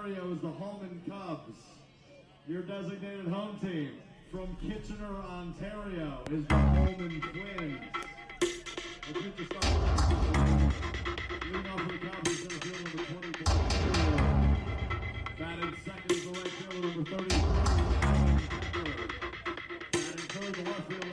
Ontario is the Hallman Cubs. Your designated home team from Kitchener, Ontario is the Hallman Twins. Leading off for the Cubs is center field number 24. Batting second is the right fielder number 33. Batting third, the left fielder.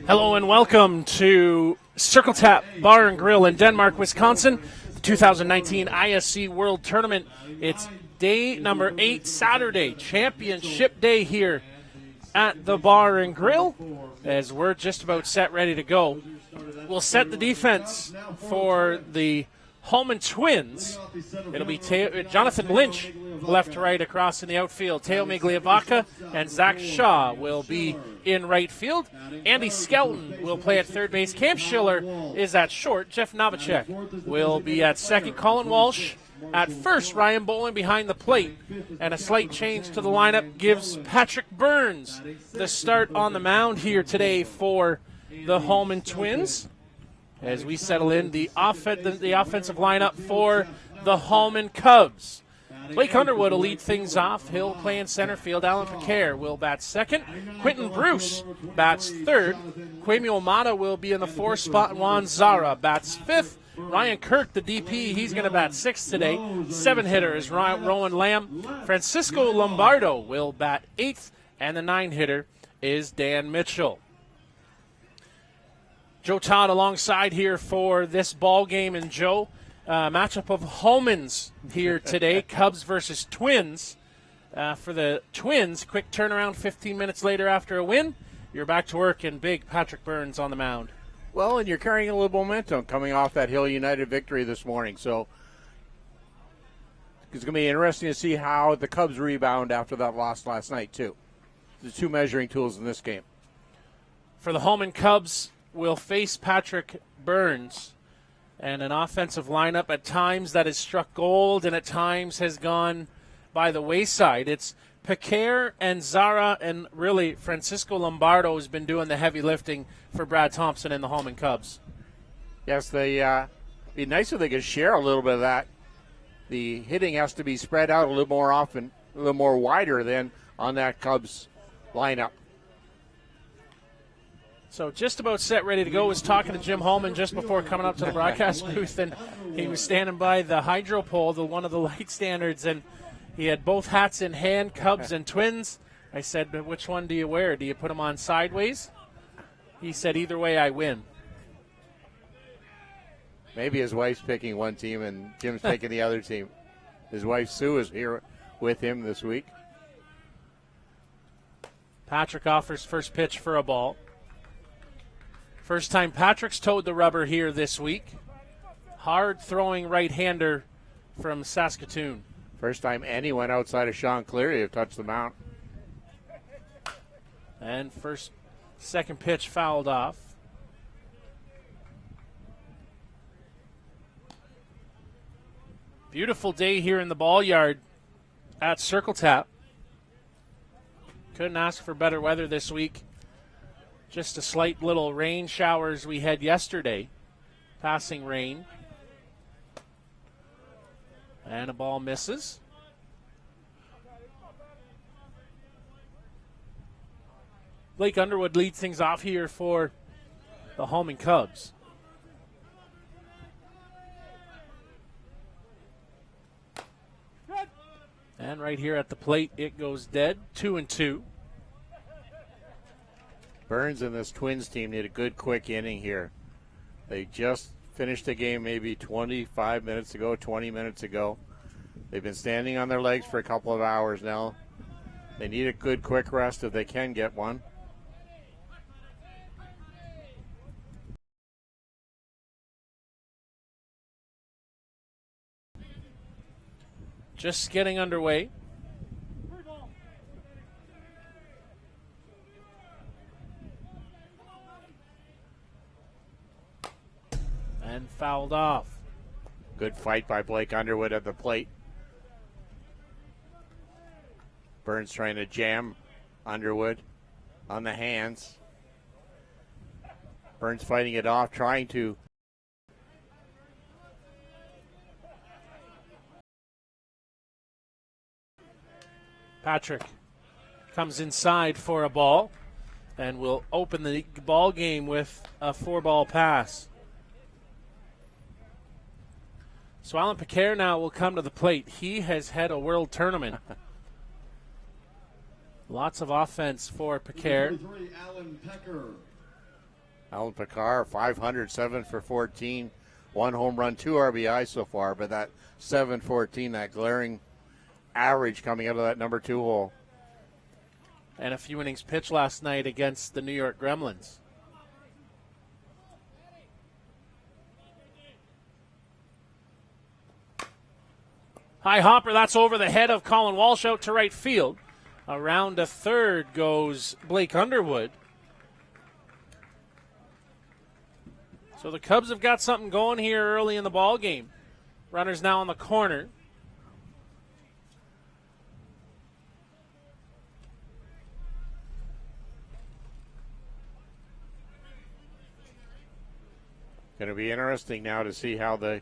Hello and welcome to Circle Tap Bar and Grill in Denmark, Wisconsin, the 2019 ISC World Tournament. It's day number 8, Saturday, championship day here at the Bar and Grill, as we're just about set, ready to go. We'll set the defense for the Hallman Twins. It'll be Jonathan Lynch left to right across in the outfield. Teo Migliavaca and Zach Shaw will be in right field. Andy Skelton will play at third base. Cam Schiller is at short. Jeff Novacek will be at second. Colin Walsh at first. Ryan Bowling behind the plate. And a slight change to the lineup gives Patrick Burns the start on the mound here today for the Hallman Twins, as we settle in the offensive lineup for the Hallman Cubs. Blake Underwood will lead things off. He'll play in center field. Alan Picare will bat second. Quentin Bruce bats third. Kwame Omata will be in the fourth spot. Juan Zara bats fifth. Ryan Kirk, the DP, he's going to bat sixth today. Seven-hitter is Rowan Lamb. Francisco Lombardo will bat eighth. And the nine-hitter is Dan Mitchell. Joe Todd alongside here for this ball game. And Joe, matchup of Hallmans here today, Cubs versus Twins. For the Twins, quick turnaround 15 minutes later after a win. You're back to work, and big Patrick Burns on the mound. Well, and you're carrying a little momentum coming off that Hill United victory this morning. So it's going to be interesting to see how the Cubs rebound after that loss last night, too. The two measuring tools in this game. For the Hallman Cubs, will face Patrick Burns, and an offensive lineup at times that has struck gold and at times has gone by the wayside. It's Picare and Zara, and really Francisco Lombardo has been doing the heavy lifting for Brad Thompson and the Hallman Cubs. Yes, it'd be nice if they could share a little bit of that. The hitting has to be spread out a little more often, a little more wider than on that Cubs lineup. So just about set, ready to go. Was talking to Jim Hallman just before coming up to the broadcast booth, and he was standing by the hydro pole, one of the light standards, and he had both hats in hand, Cubs and Twins. I said, but which one do you wear? Do you put them on sideways? He said, either way, I win. Maybe his wife's picking one team and Jim's picking the other team. His wife, Sue, is here with him this week. Patrick offers first pitch for a ball. First time Patrick's towed the rubber here this week. Hard-throwing right-hander from Saskatoon. First time anyone outside of Sean Cleary have touched the mound. And second pitch fouled off. Beautiful day here in the ball yard at Circle Tap. Couldn't ask for better weather this week. Just a slight little rain showers we had yesterday. Passing rain. And a ball misses. Blake Underwood leads things off here for the Hallman Cubs. And right here at the plate, it goes dead. 2-2. Burns and this Twins team need a good quick inning here. They just finished the game maybe 25 minutes ago, 20 minutes ago. They've been standing on their legs for a couple of hours now. They need a good quick rest if they can get one. Just getting underway. And fouled off. Good fight by Blake Underwood at the plate. Burns trying to jam Underwood on the hands. Burns fighting it off, trying to. Patrick comes inside for a ball and will open the ball game with a 4-ball pass. So Alan Picard now will come to the plate. He has had a world tournament. Lots of offense for Picard. Alan Picard, 500, 7 for 14, 1 home run, 2 RBI so far, but that 7-14, that glaring average coming out of that number 2 hole. And a few innings pitched last night against the New York Gremlins. High hopper, that's over the head of Colin Walsh out to right field. Around to third goes Blake Underwood. So the Cubs have got something going here early in the ball game. Runners now on the corner. Going to be interesting now to see how the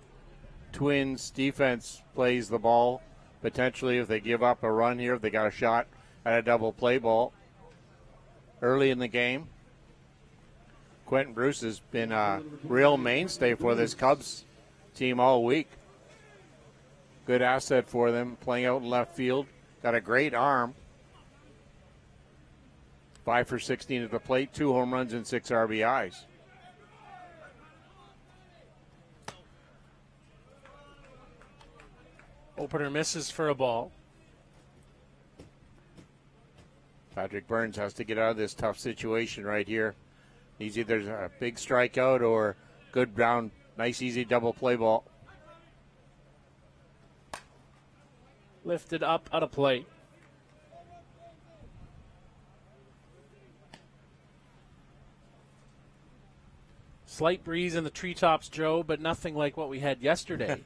Twins defense plays the ball. Potentially, if they give up a run here, if they got a shot at a double play ball early in the game. Quentin Bruce has been a real mainstay for this Cubs team all week. Good asset for them, playing out in left field. Got a great arm. 5 for 16 at the plate, 2 home runs and 6 RBIs. Opener misses for a ball. Patrick Burns has to get out of this tough situation right here. He's either a big strikeout or good ground, nice easy double play ball. Lifted up out of play. Slight breeze in the treetops, Joe, but nothing like what we had yesterday.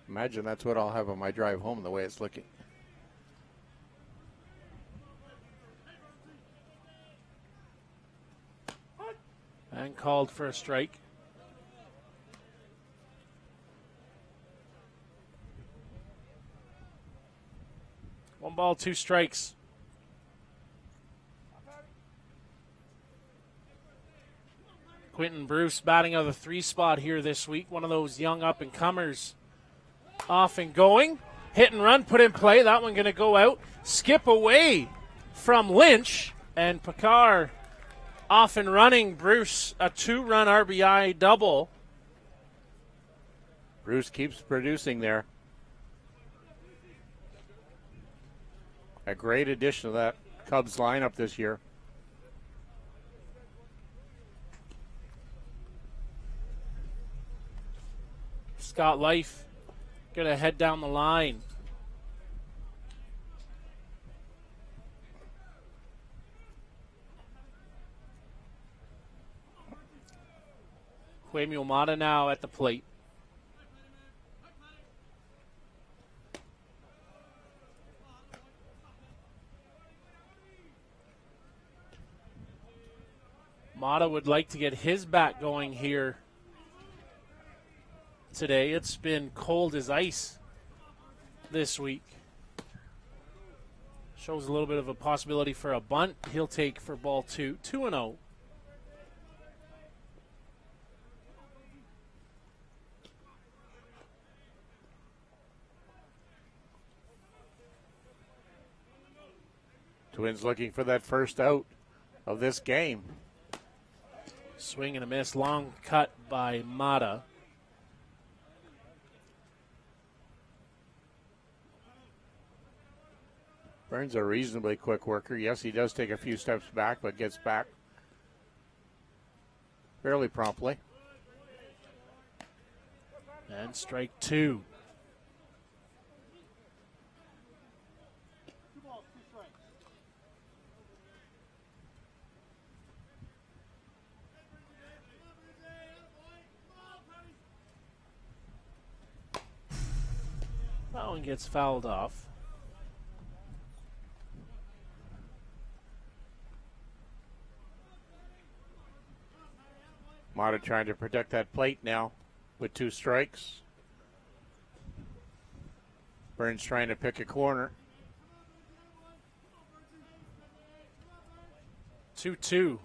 Imagine that's what I'll have on my drive home, the way it's looking. And called for a strike. One ball, 2 strikes. Quentin Bruce batting out of the 3 spot here this week. One of those young up-and-comers. Off and going. Hit and run, put in play. That one going to go out. Skip away from Lynch. And Picard off and running. Bruce, a 2-run RBI double. Bruce keeps producing there. A great addition to that Cubs lineup this year. Scott Life going to head down the line. Quemi Omada now at the plate. Mata would like to get his bat going here today. It's been cold as ice this week. Shows a little bit of a possibility for a bunt. He'll take for ball 2. 2-0. Twins looking for that first out of this game. Swing and a miss. Long cut by Mata. Burns a reasonably quick worker. Yes, he does take a few steps back, but gets back fairly promptly. And strike 2. one gets fouled off. Mata trying to protect that plate now with 2 strikes. Burns trying to pick a corner. 2-2.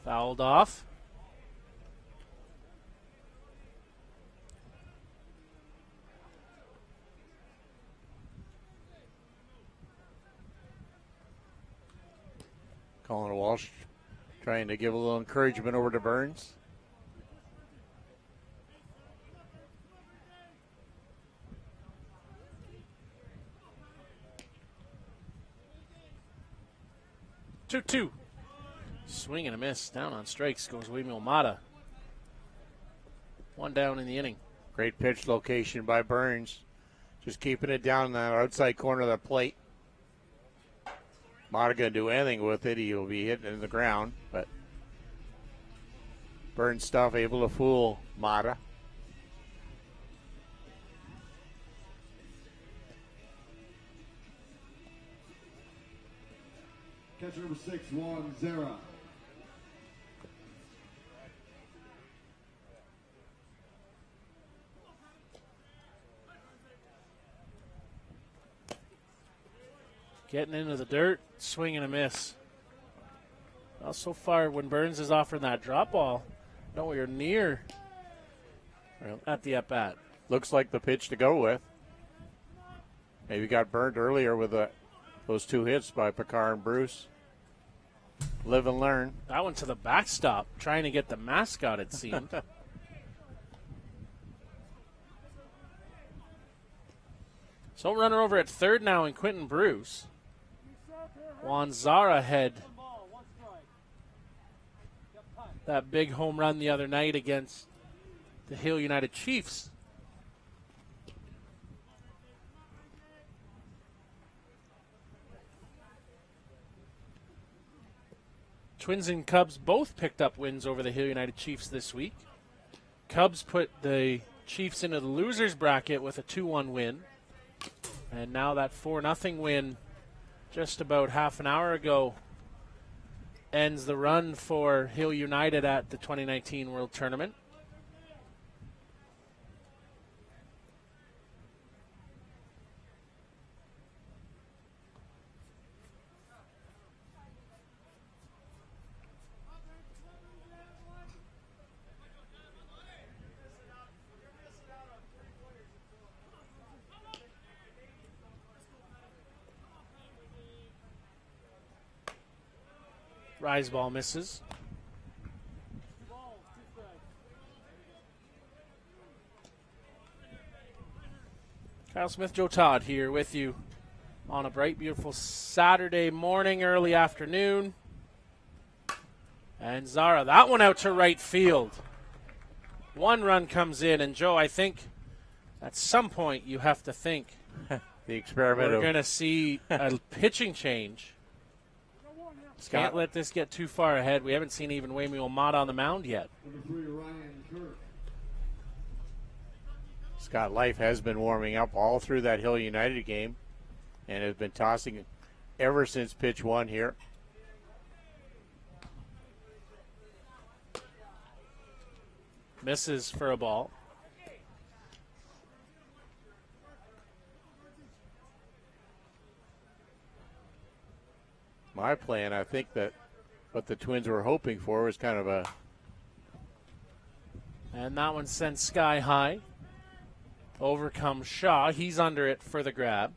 Fouled off. Colin Walsh trying to give a little encouragement over to Burns. Two. Swing and a miss. Down on strikes goes Wemil Mata. 1 down in the inning. Great pitch location by Burns. Just keeping it down in the outside corner of the plate. Mata going to do anything with it. He'll be hitting it in the ground, but Burns stuff able to fool Mata. Catcher number 6, Juan Zera. Getting into the dirt, swing and a miss. Well, so far when Burns is offering that drop ball, nowhere near at the at-bat. Looks like the pitch to go with. Maybe got burned earlier with those 2 hits by Picard and Bruce. Live and learn. That one to the backstop, trying to get the mascot, it seemed. So runner over at third now in Quentin Bruce. Juan Zara had that big home run the other night against the Hill United Chiefs. Twins and Cubs both picked up wins over the Hill United Chiefs this week. Cubs put the Chiefs into the losers bracket with a 2-1 win. And now that 4-0 win just about half an hour ago ends the run for Hill United at the 2019 World Tournament. Rise ball misses. Kyle Smith, Joe Todd here with you on a bright, beautiful Saturday morning, early afternoon. And Zara, that one out to right field. 1 run comes in, and Joe, I think at some point you have to think the experiment we're going to see a pitching change. Can't let this get too far ahead. We haven't seen even Wemil Mata on the mound yet. Number 3, Ryan Kirk. Scott Life has been warming up all through that Hill United game and has been tossing ever since pitch 1 here. Misses for a ball. My plan, I think that what the Twins were hoping for was kind of a... And that one sent sky high. Over comes Shaw. He's under it for the grab.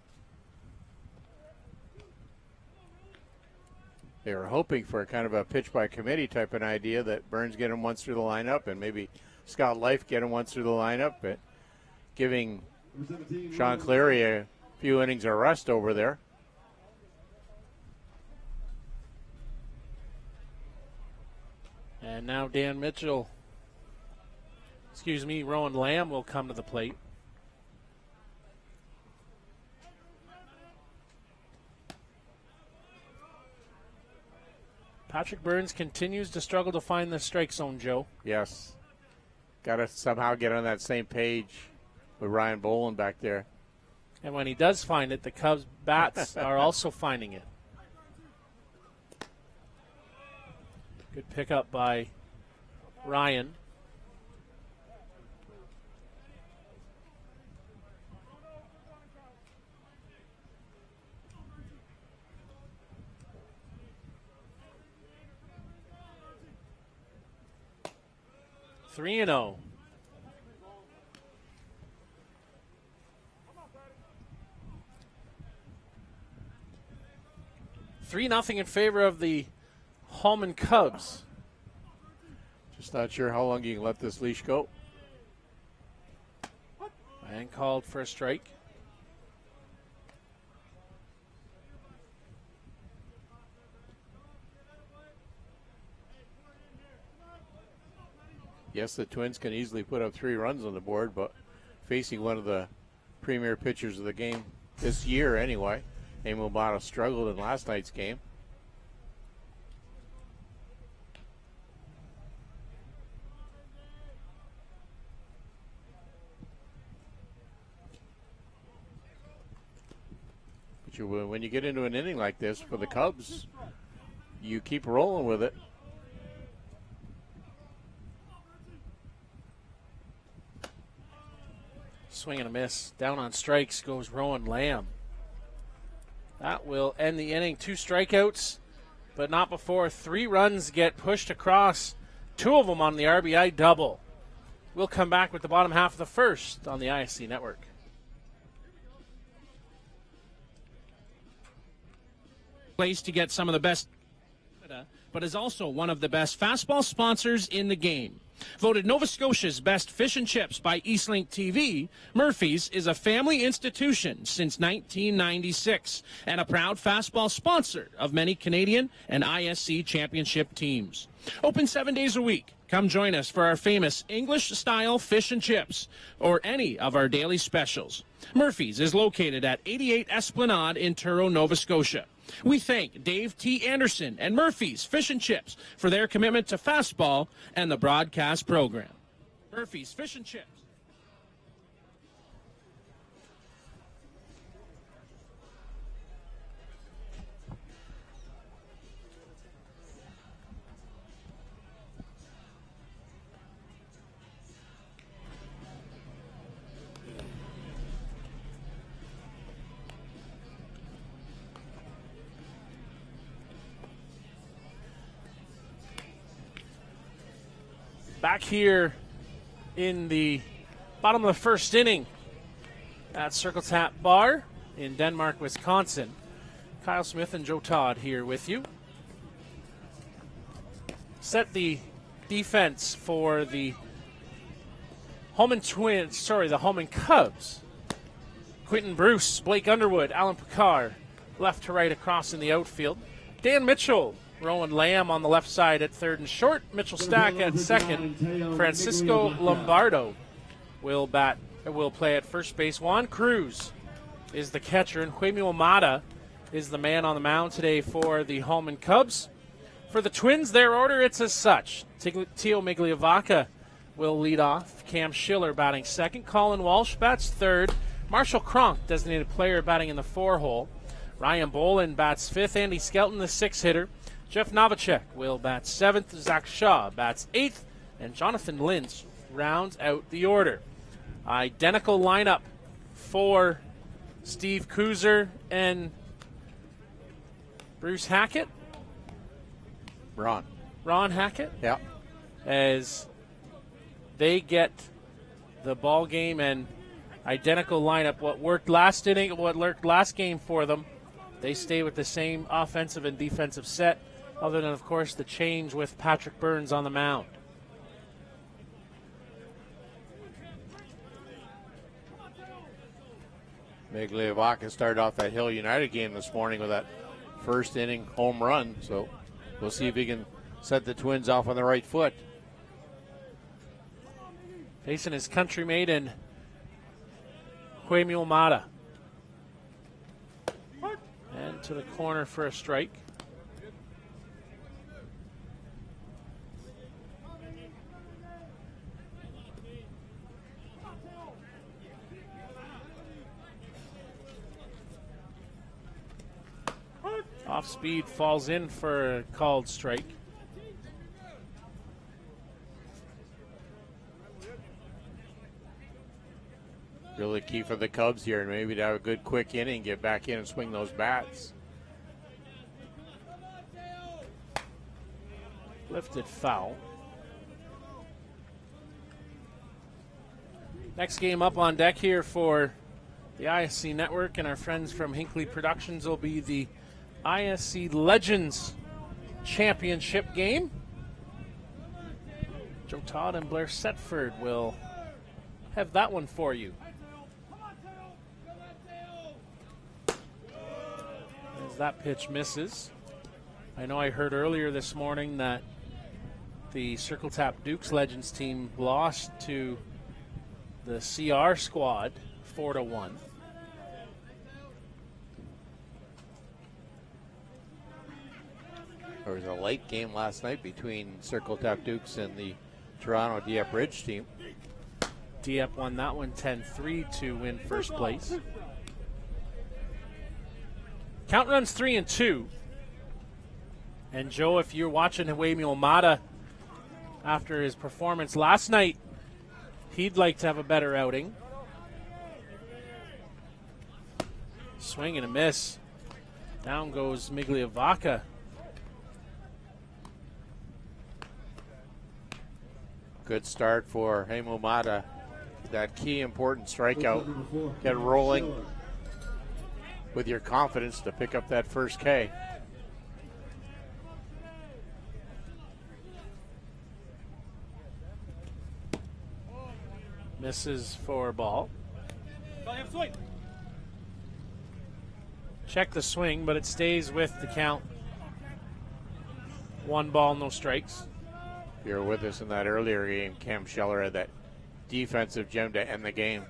They were hoping for a kind of a pitch by committee type of idea that Burns get him once through the lineup and maybe Scott Life get him once through the lineup, but giving Sean Cleary a few innings of rest over there. And now Dan Mitchell, Rowan Lamb will come to the plate. Patrick Burns continues to struggle to find the strike zone, Joe. Yes. Got to somehow get on that same page. with Ryan Boland back there. And when he does find it, the Cubs bats are also finding it. Good pickup by Ryan. Three and 0. Three nothing in favor of the Hallman Cubs. Just not sure how long you can let this leash go. And called for a strike. Yes, the Twins can easily put up 3 runs on the board, but facing one of the premier pitchers of the game this year anyway, Emil Mata struggled in last night's game. But when you get into an inning like this for the Cubs, you keep rolling with it. Swing and a miss. Down on strikes goes Rowan Lamb. That will end the inning. 2 strikeouts, but not before 3 runs get pushed across. 2 of them on the RBI double. We'll come back with the bottom half of the first on the ISC network. Place to get some of the best, but is also one of the best fastball sponsors in the game. Voted Nova Scotia's best fish and chips by Eastlink TV, Murphy's is a family institution since 1996 and a proud fastball sponsor of many Canadian and ISC championship teams. Open 7 days a week. Come join us for our famous English-style fish and chips or any of our daily specials. Murphy's is located at 88 Esplanade in Truro, Nova Scotia. We thank Dave T. Anderson and Murphy's Fish and Chips for their commitment to fastball and the broadcast program. Murphy's Fish and Chips. Back here in the bottom of the first inning at Circle Tap Bar in Denmark, Wisconsin. Kyle Smith and Joe Todd here with you. Set the defense for the Hallman Cubs. Quentin Bruce, Blake Underwood, Alan Picard, left to right across in the outfield. Dan Mitchell, Rowan Lamb on the left side at third and short. Mitchell Stack at second. Francisco Lombardo will play at first base. Juan Cruz is the catcher, and Huemio Mata is the man on the mound today for the Hallman Cubs. For the Twins, their order, it's as such. Tio Migliavaca will lead off. Cam Schiller batting second. Colin Walsh bats third. Marshall Cronk, designated player, batting in the 4-hole. Ryan Boland bats fifth. Andy Skelton, the 6-hitter. Jeff Novacek will bat 7th, Zach Shaw bats 8th, and Jonathan Lynch rounds out the order. Identical lineup for Steve Kuzer and Bruce Hackett. Ron Hackett. Yeah. As they get the ball game and identical lineup. What worked last inning, what worked last game for them, they stay with the same offensive and defensive set. Other than, of course, the change with Patrick Burns on the mound. Migliavaca started off that Hill United game this morning with that first inning home run, so we'll see if he can set the Twins off on the right foot. Facing his countrymate in Huemio Mata. And to the corner for a strike. Off speed, falls in for a called strike. Really key for the Cubs here, and maybe to have a good quick inning, get back in and swing those bats. Lifted foul. Next game up on deck here for the ISC Network and our friends from Hinckley Productions will be the ISC Legends Championship game. Joe Todd and Blair Setford will have that one for you. As that pitch misses. I know I heard earlier this morning that the Circle Tap Dukes Legends team lost to the CR squad 4-1. There was a late game last night between Circle Tap Dukes and the Toronto Dieppe Ridge team. Dieppe won that one 10-3 to win first place. Count runs 3-2. And Joe, if you're watching Huemi Omada after his performance last night, he'd like to have a better outing. Swing and a miss. Down goes Migliavaca. Good start for Huemi Omada. That key important strikeout. Get rolling with your confidence to pick up that first K. Misses for a ball. Check the swing, but it stays with the count. 1 ball, no strikes. If you were with us in that earlier game, Cam Scheller had that defensive gem to end the game.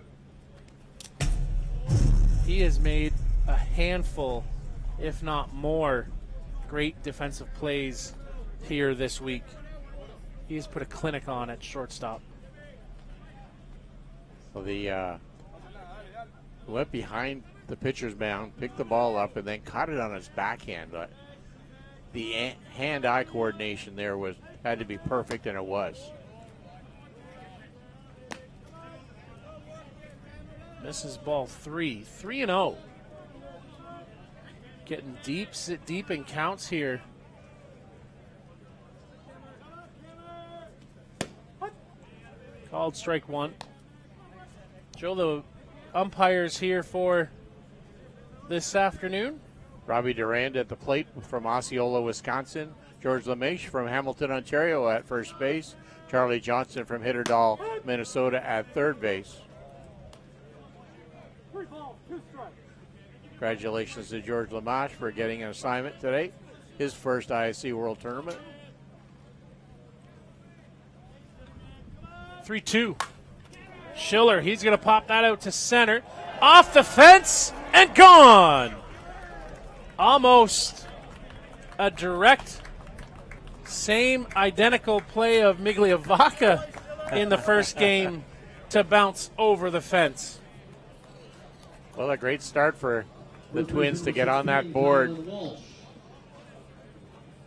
He has made a handful, if not more, great defensive plays here this week. He's put a clinic on at shortstop. So the went behind the pitcher's mound, picked the ball up, and then caught it on his backhand. But the hand-eye coordination there had to be perfect, and it was. Misses ball 3. 3-0. Getting deep, sit deep in counts here. Called strike 1. Joe, the umpires here for this afternoon. Robbie Durand at the plate from Osceola, Wisconsin. George LeMaitre from Hamilton, Ontario at first base. Charlie Johnson from Hitterdal, Minnesota at third base. Congratulations to George LeMaitre for getting an assignment today. His first ISC World Tournament. 3-2. Schiller, he's going to pop that out to center. Off the fence and gone. Almost a direct, same identical play of Migliavaca in the first game to bounce over the fence. Well, a great start for the Twins to get on that board.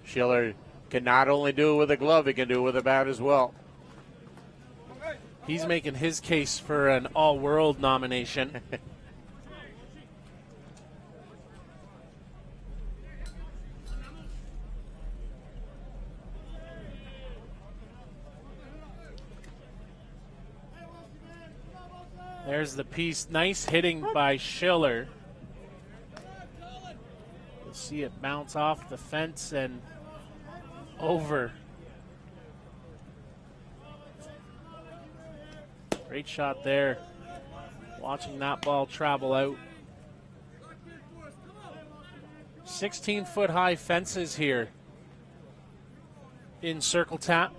Schiller can not only do it with a glove, he can do it with a bat as well. He's making his case for an all-world nomination. There's the piece. Nice hitting by Schiller. You'll see it bounce off the fence and over. Great shot there. Watching that ball travel out. 16-foot high fences here in Circle Tap.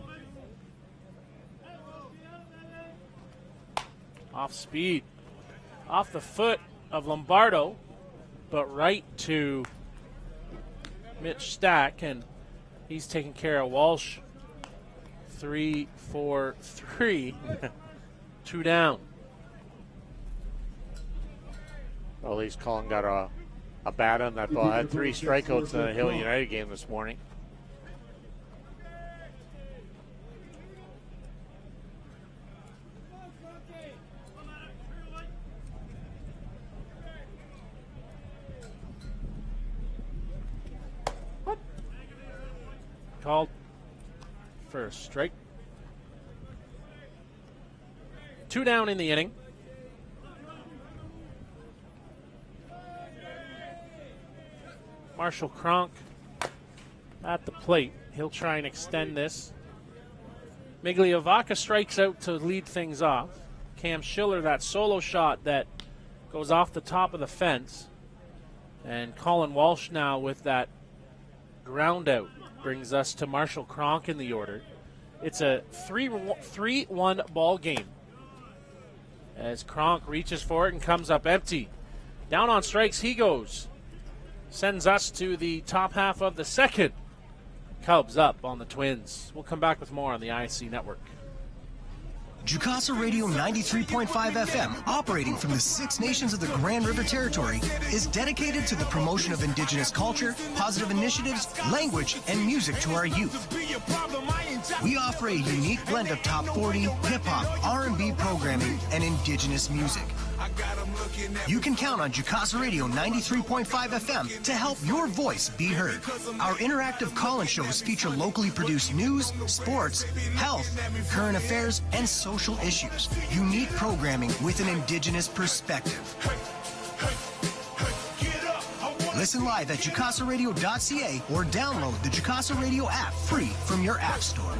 Off speed. Off the foot of Lombardo, but right to Mitch Stack, and he's taking care of Walsh. 3-4-3. 2 down. Well, at least Colin got a a bat on that ball. Had 3 strikeouts in the Hill United game this morning. Called for a strike. 2 down in the inning. Marshall Cronk at the plate. He'll try and extend this. Migliovaca strikes out to lead things off. Cam Schiller, that solo shot that goes off the top of the fence. And Colin Walsh now with that ground out brings us to Marshall Cronk in the order. It's a 3-1 ball game as Cronk reaches for it and comes up empty. Down on strikes he goes. Sends us to the top half of the second. Cubs up on the Twins. We'll come back with more on the ISC network. Jukasa Radio 93.5 FM, operating from the 6 nations of the Grand River Territory, is dedicated to the promotion of Indigenous culture, positive initiatives, language, and music to our youth. We offer a unique blend of top 40, hip-hop, R&B programming, and Indigenous music. You can count on Jukasa Radio 93.5 FM to help your voice be heard. Our interactive call-in shows feature locally produced news, sports, health, current affairs, and social issues. Unique programming with an Indigenous perspective. Listen live at jukasaradio.ca or download the Jukasa Radio app free from your app store.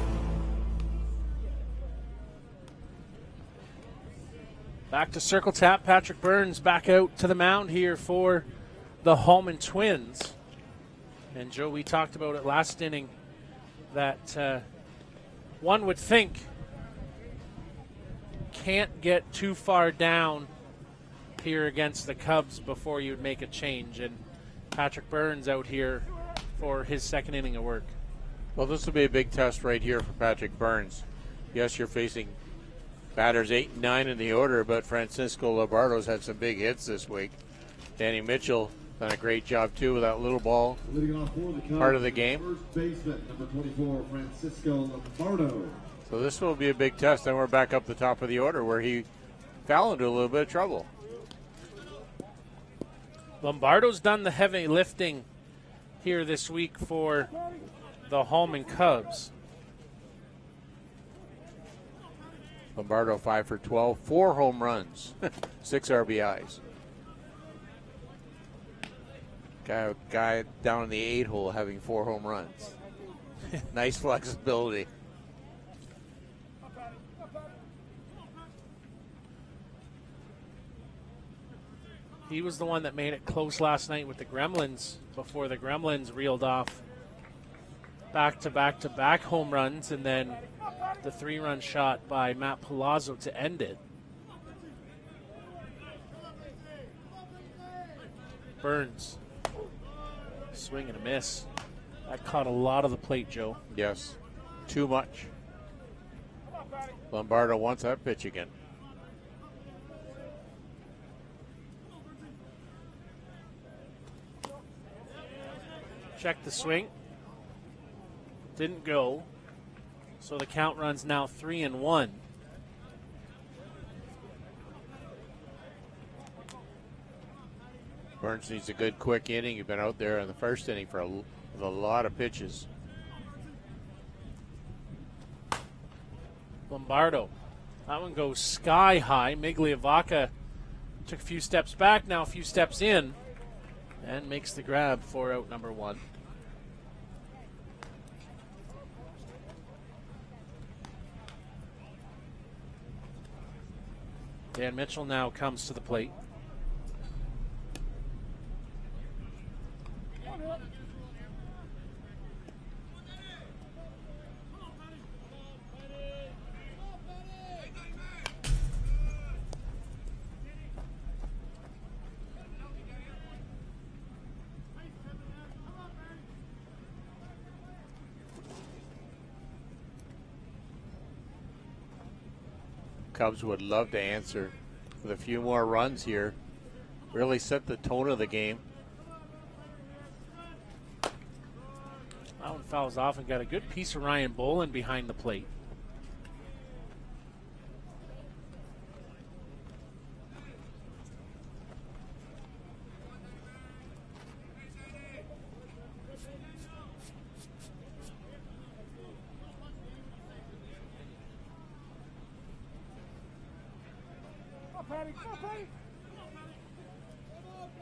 Back to Circle Tap. Patrick Burns back out to the mound here for the Hallman Twins. And Joe, we talked about it last inning that one would think can't get too far down here against the Cubs before you'd make a change. And Patrick Burns out here for his second inning of work. Well, this will be a big test right here for Patrick Burns. Yes, you're facing batters 8 and 9 in the order, but Francisco Lombardo's had some big hits this week. Danny Mitchell done a great job too with that little ball part of the game. First baseman, number 24, Francisco Lombardo. So this will be a big test. Then we're back up the top of the order where he fell into a little bit of trouble. Lombardo's done the heavy lifting here this week for the Hallman Cubs. Lombardo 5 for 12, 4 home runs, 6 RBIs. Guy down in the 8 hole having 4 home runs. Nice flexibility. He was the one that made it close last night with the Gremlins before the Gremlins reeled off back-to-back-to-back home runs and then the 3-run shot by Matt Palazzo to end it. Burns. Swing and a miss. That caught a lot of the plate, Joe. Yes, too much. Lombardo wants that pitch again. Check the swing. Didn't go. So the count runs now 3-1. Burns needs a good quick inning. He's been out there in the first inning for a lot of pitches. Lombardo. That one goes sky high. Migliovaca took a few steps back, now a few steps in, and makes the grab for out number 1. Dan Mitchell now comes to the plate. Cubs would love to answer with a few more runs here. Really set the tone of the game. fouls off and got a good piece of Ryan Bolin behind the plate.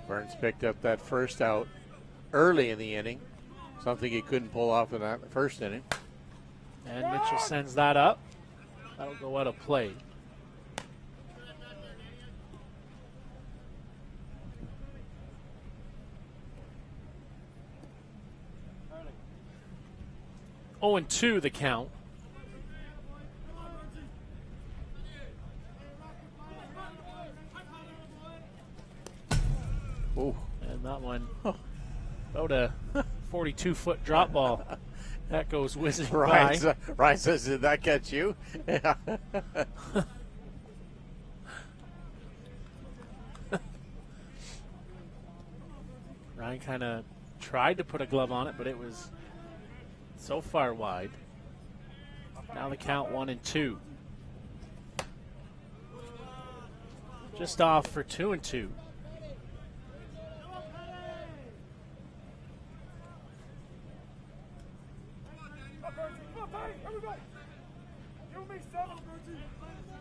Burns picked up that first out early in the inning, something he couldn't pull off in that first inning. And Mitchell sends that up. That'll go out of play. Oh, and 2 the count. Ooh. And that one, about a 42-foot drop ball. That goes whizzing by. Ryan says, did that catch you? Yeah. Ryan kind of tried to put a glove on it, but it was so far wide. Now the count 1-2. Just off for 2-2.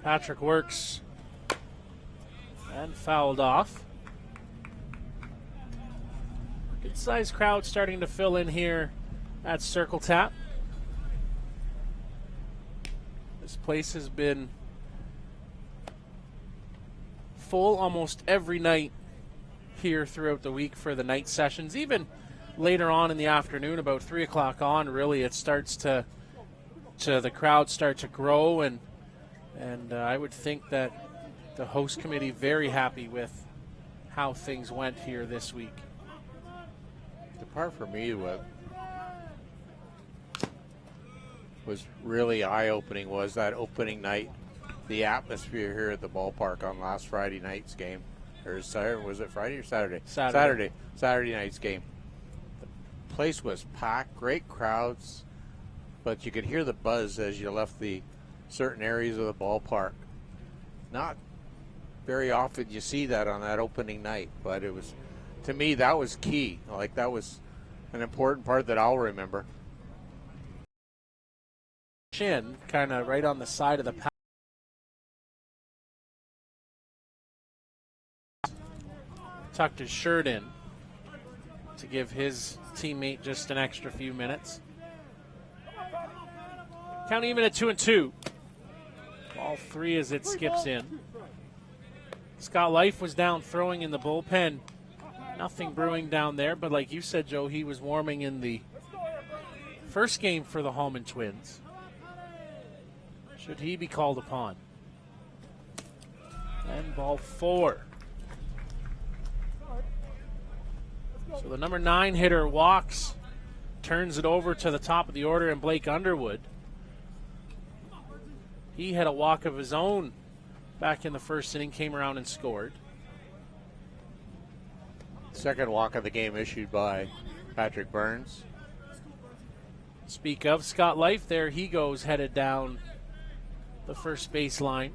Patrick works and fouled off. Good sized crowd starting to fill in here at Circle Tap. This place has been full almost every night here throughout the week for the night sessions. Even later on in the afternoon, about 3 o'clock on, really it starts to the crowd start to grow, and I would think that the host committee very happy with how things went here this week. The part for me was really eye-opening was that opening night, the atmosphere here at the ballpark on last Friday night's game. Or Saturday, was it Friday or Saturday? Saturday night's game. The place was packed, great crowds, but you could hear the buzz as you left the certain areas of the ballpark. Not very often you see that on that opening night, but it was, to me, that was key. Like, that was an important part that I'll remember. Chin, kind of right on the side of the pack. Tucked his shirt in to give his teammate just an extra few minutes. Count even at 2-2. Ball 3 as it skips in. Scott Life was down throwing in the bullpen. Nothing brewing down there, but like you said, Joe, he was warming in the first game for the Hallman Twins. Should he be called upon? And ball 4. So the number 9 hitter walks, turns it over to the top of the order, and Blake Underwood. He had a walk of his own back in the first inning, came around and scored. Second walk of the game issued by Patrick Burns. Speak of Scott Life, there he goes, headed down the first base line.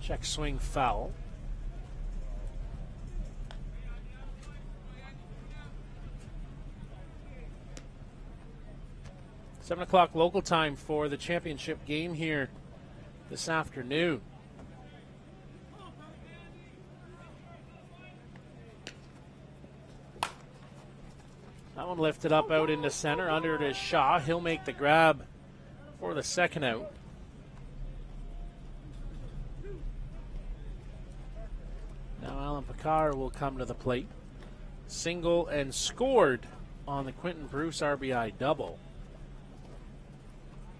Check swing foul. Seven o'clock local time for the championship game here this afternoon. That one lifted up out into center. Under it is Shaw. He'll make the grab for the second out. Now Alan Picard will come to the plate. Single and scored on the Quentin Bruce RBI double.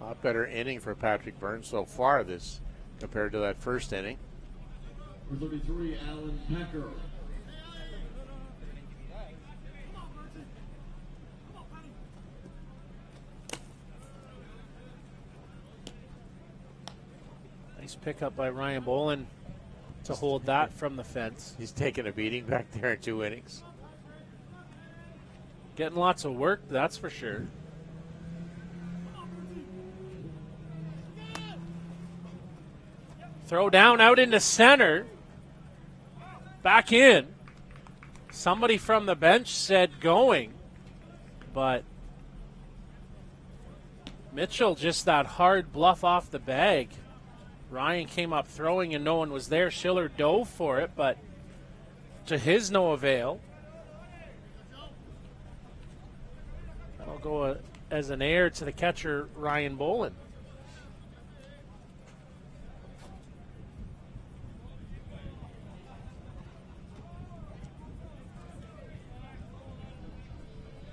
A lot better inning for Patrick Burns so far this compared to that first inning. Number 33, Alan Pecker. Nice pickup by Ryan Bolin to hold that from the fence. He's taking a beating back there in 2 innings. Getting lots of work, that's for sure. Throw down out into center. Back in. Somebody from the bench said going, but Mitchell just that hard bluff off the bag. Ryan came up throwing and no one was there. Schiller dove for it, but to his no avail. That'll go as an error to the catcher, Ryan Bolin.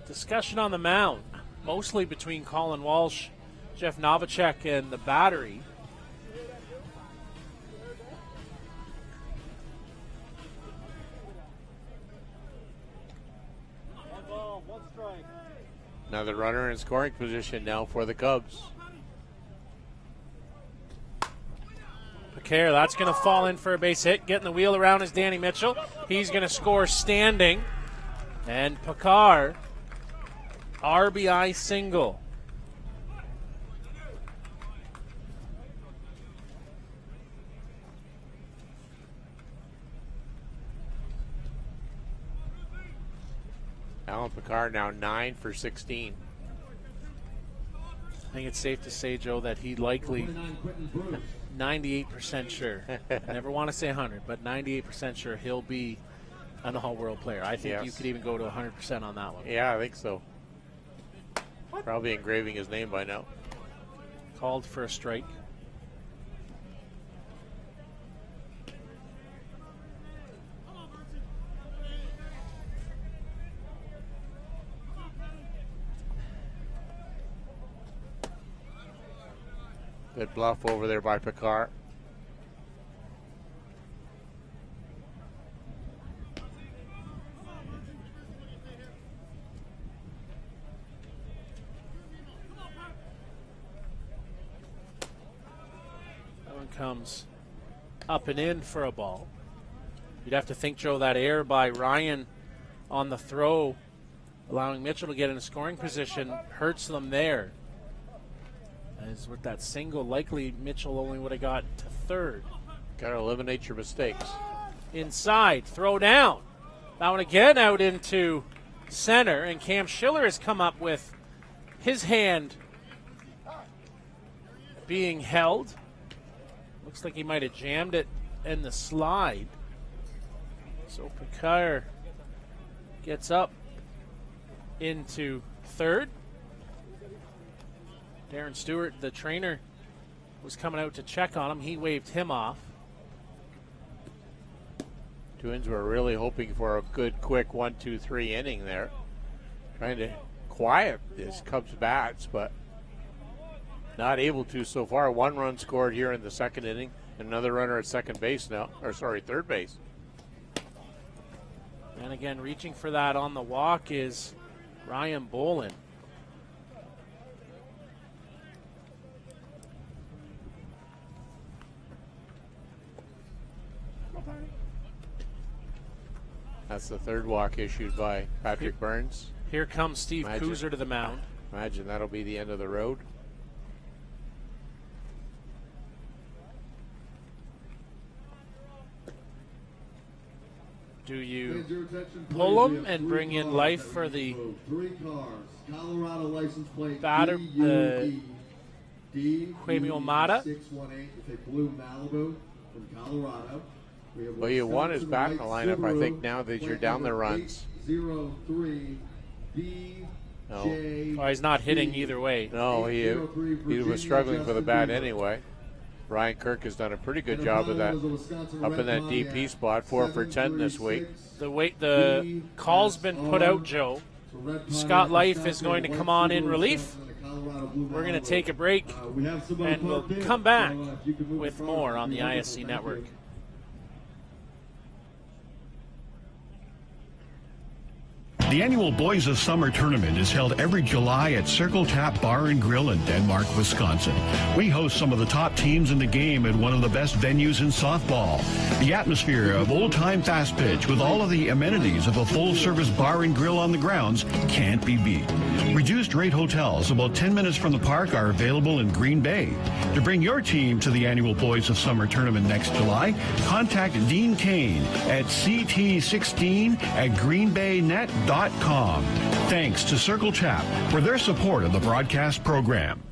Discussion on the mound, mostly between Colin Walsh, Jeff Novacek, and the battery. Another runner in scoring position now for the Cubs. Picard, that's going to fall in for a base hit. Getting the wheel around is Danny Mitchell. He's going to score standing. And Picard, RBI single. Alan Picard now 9 for 16. I think it's safe to say, Joe, that he likely 98% sure. Never want to say 100, but 98% sure he'll be an all-world player. I think you could even go to 100% on that one. Yeah, I think so. Probably engraving his name by now. Called for a strike. Good bluff over there by Picard. That one comes up and in for a ball. You'd have to think, Joe, that error by Ryan on the throw, allowing Mitchell to get in a scoring position, hurts them there. As with that single, likely Mitchell only would have got to third. Got to eliminate your mistakes. Inside, throw down. That one again out into center, and Cam Schiller has come up with his hand being held. Looks like he might have jammed it in the slide. So Picard gets up into third. Darren Stewart, the trainer, was coming out to check on him. He waved him off. Twins were really hoping for a good, quick 1-2-3 inning there. Trying to quiet this Cubs bats, but not able to so far. 1 run scored here in the second inning. Another runner at second base now, third base. And again, reaching for that on the walk is Ryan Bolin. That's the third walk issued by Patrick Burns. Here comes Steve Kuzer to the mound. Imagine that'll be the end of the road. Do you pull him and bring in life for the Colorado license plate batter, the Quamio Mata? 618. It's a blue Malibu from Colorado. Well, you want his bat in the lineup, I think, now that you're down the runs. 03 Oh, he's not hitting either way. No, he was struggling for the bat anyway. Ryan Kirk has done a pretty good job of that up in that DP spot, 4 for 10 this week. The call's been put out, Joe. Scott Life is going to come on in relief. We're going to take a break, and we'll come back with more on the ISC Network. The annual Boys of Summer tournament is held every July at Circle Tap Bar and Grill in Denmark, Wisconsin. We host some of the top teams in the game at one of the best venues in softball. The atmosphere of old-time fast pitch with all of the amenities of a full-service bar and grill on the grounds can't be beat. Reduced rate hotels about 10 minutes from the park are available in Green Bay. To bring your team to the annual Boys of Summer tournament next July, contact Dean Kane at ct16@greenbaynet.com. Thanks to Circle Tap for their support of the broadcast program.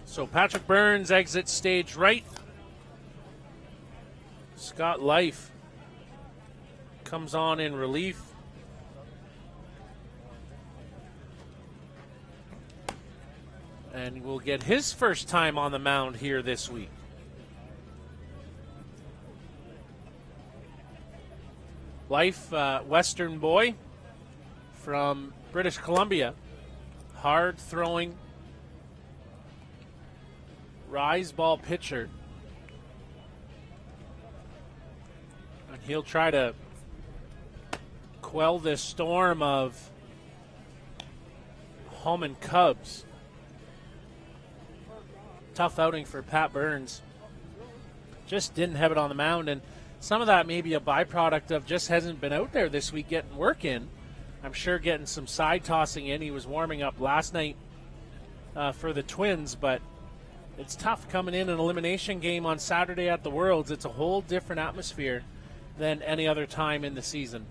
So Patrick Burns exits stage right. Scott Life comes on in relief. And will get his first time on the mound here this week. Life, Western boy from British Columbia. Hard throwing, rise ball pitcher. And he'll try to quell this storm of Hallman Cubs. Tough outing for Pat Burns. Just didn't have it on the mound, and some of that may be a byproduct of just hasn't been out there this week getting work in. I'm sure getting some side tossing in. He was warming up last night for the Twins, but it's tough coming in an elimination game on Saturday at the Worlds. It's a whole different atmosphere than any other time in the season.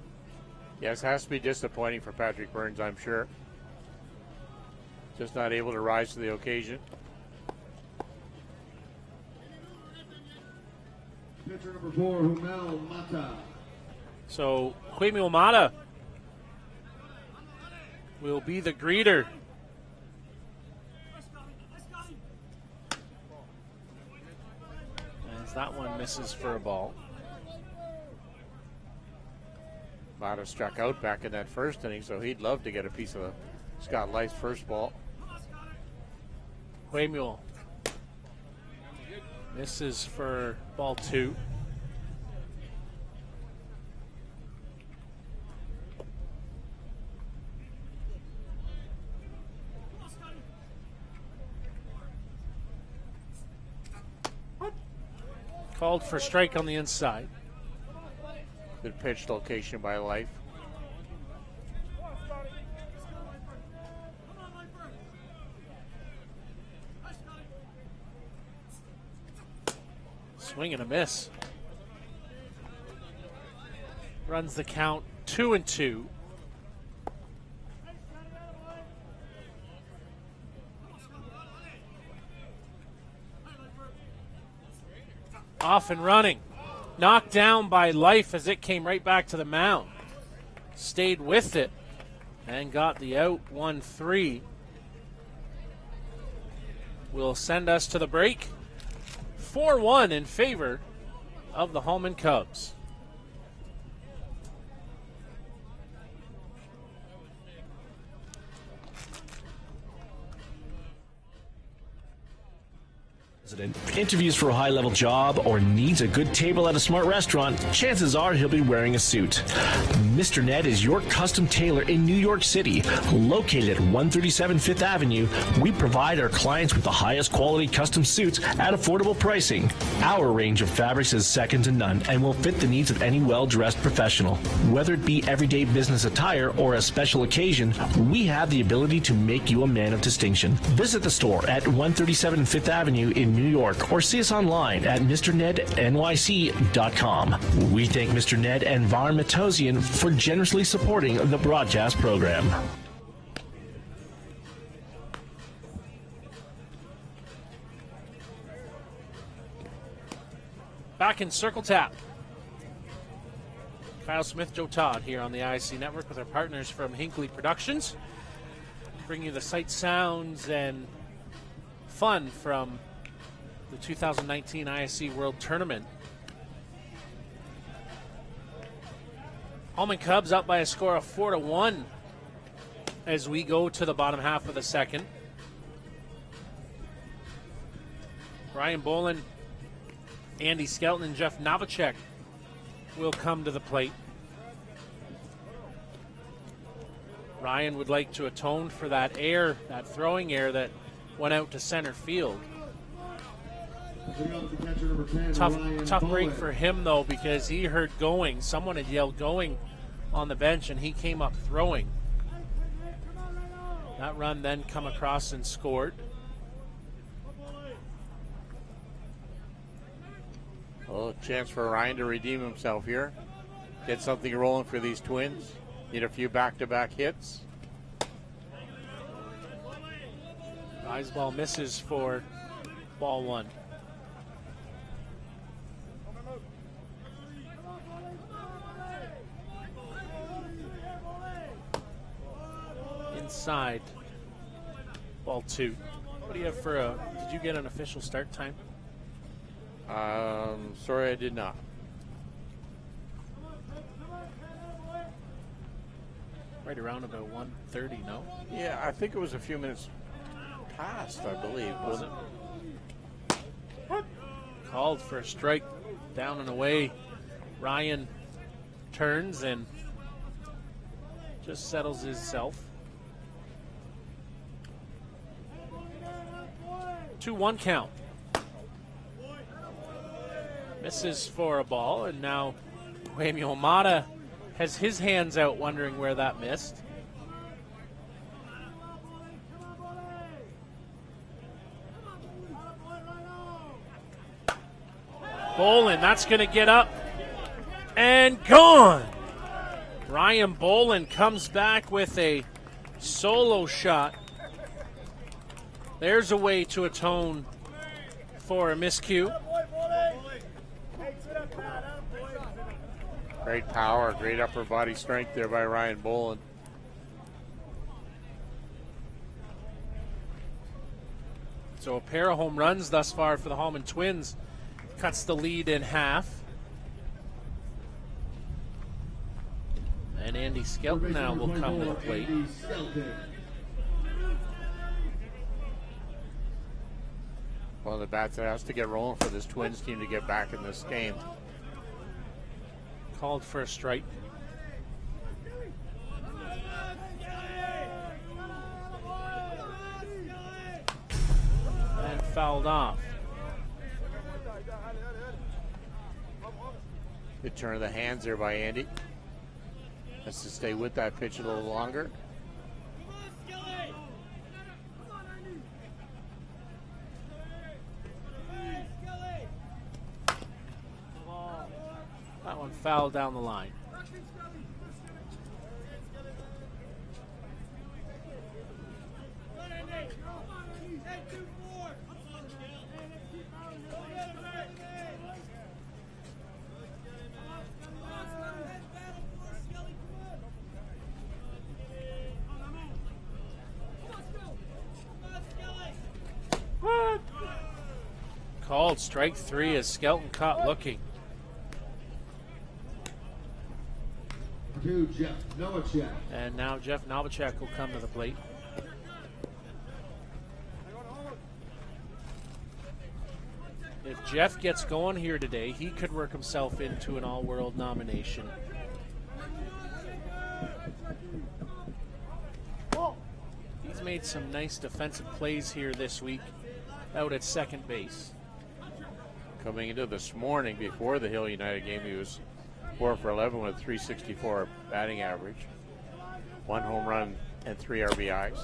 Yes, it has to be disappointing for Patrick Burns, I'm sure. Just not able to rise to the occasion. Pitcher number 4, Humel Mata. So Huemil Mata will be the greeter. As that one misses for a ball. Mata struck out back in that first inning, so he'd love to get a piece of Scott Life's first ball. Huemil misses for ball 2. Called for strike on the inside. Good pitch location by Life. Swing and a miss. Runs the count 2-2. Off and running. Knocked down by Life as it came right back to the mound. Stayed with it and got the out. 1-3. Will send us to the break. 4-1 in favor of the Hallman Cubs. Interviews for a high-level job or needs a good table at a smart restaurant, chances are he'll be wearing a suit. Mr. Ned is your custom tailor in New York City. Located at 137 Fifth Avenue, we provide our clients with the highest quality custom suits at affordable pricing. Our range of fabrics is second to none and will fit the needs of any well-dressed professional. Whether it be everyday business attire or a special occasion, we have the ability to make you a man of distinction. Visit the store at 137 Fifth Avenue in New York or see us online at MrNedNYC.com. We thank Mr. Ned and Varn Matosian for generously supporting the broadcast program. Back in Circle Tap. Kyle Smith, Joe Todd here on the ISC Network with our partners from Hinckley Productions. Bring you the sight, sounds, and fun from the 2019 ISC World Tournament. Hallman Cubs up by a score of 4-1 as we go to the bottom half of the second. Ryan Bolin, Andy Skelton, and Jeff Novacek will come to the plate. Ryan would like to atone for that error, that throwing error that went out to center field. Tough break for him, though, because he heard going. Someone had yelled going on the bench, and he came up throwing. That run then come across and scored. A chance for Ryan to redeem himself here. Get something rolling for these Twins. Need a few back-to-back hits. Rise ball misses for ball one. Inside. Ball two. What do you have for a... Did you get an official start time? Sorry, I did not. Right around about 1:30, no? Yeah, I think it was a few minutes past, I believe. Was it? Called for a strike, down and away. Ryan turns and just settles himself. 2-1 count. Misses for a ball, and now Waymo Amada has his hands out wondering where that missed. Bolin, that's going to get up and gone. Ryan Bolin comes back with a solo shot. There's a way to atone for a miscue. Great power, great upper body strength there by Ryan Bolin. So a pair of home runs thus far for the Hallman Twins. Cuts the lead in half. And Andy Skelton now will come to the plate. One of the bats that has to get rolling for this Twins team to get back in this game. Called for a strike. And fouled off. Good turn of the hands there by Andy. Has to stay with that pitch a little longer. That one fouled down the line. Called strike three as Skelton caught looking. Jeff Novacek. And now Jeff Novacek will come to the plate. If Jeff gets going here today, he could work himself into an all-world nomination. He's made some nice defensive plays here this week out at second base. Coming into this morning before the Hill United game, he was 4 for 11 with 364 batting average, 1 home run and 3 RBIs.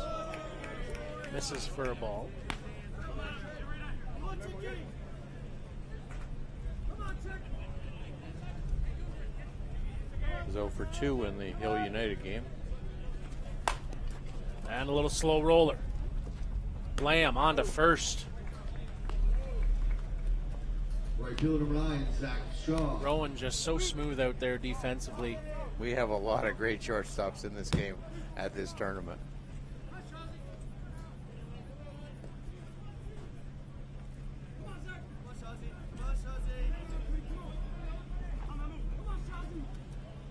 Misses for a ball. He's 0 for 2 in the Hill United game. And a little slow roller. Lamb on to first. Right fielder number 9, Zach Shaw. Rowan just so smooth out there defensively. We have a lot of great shortstops in this game at this tournament.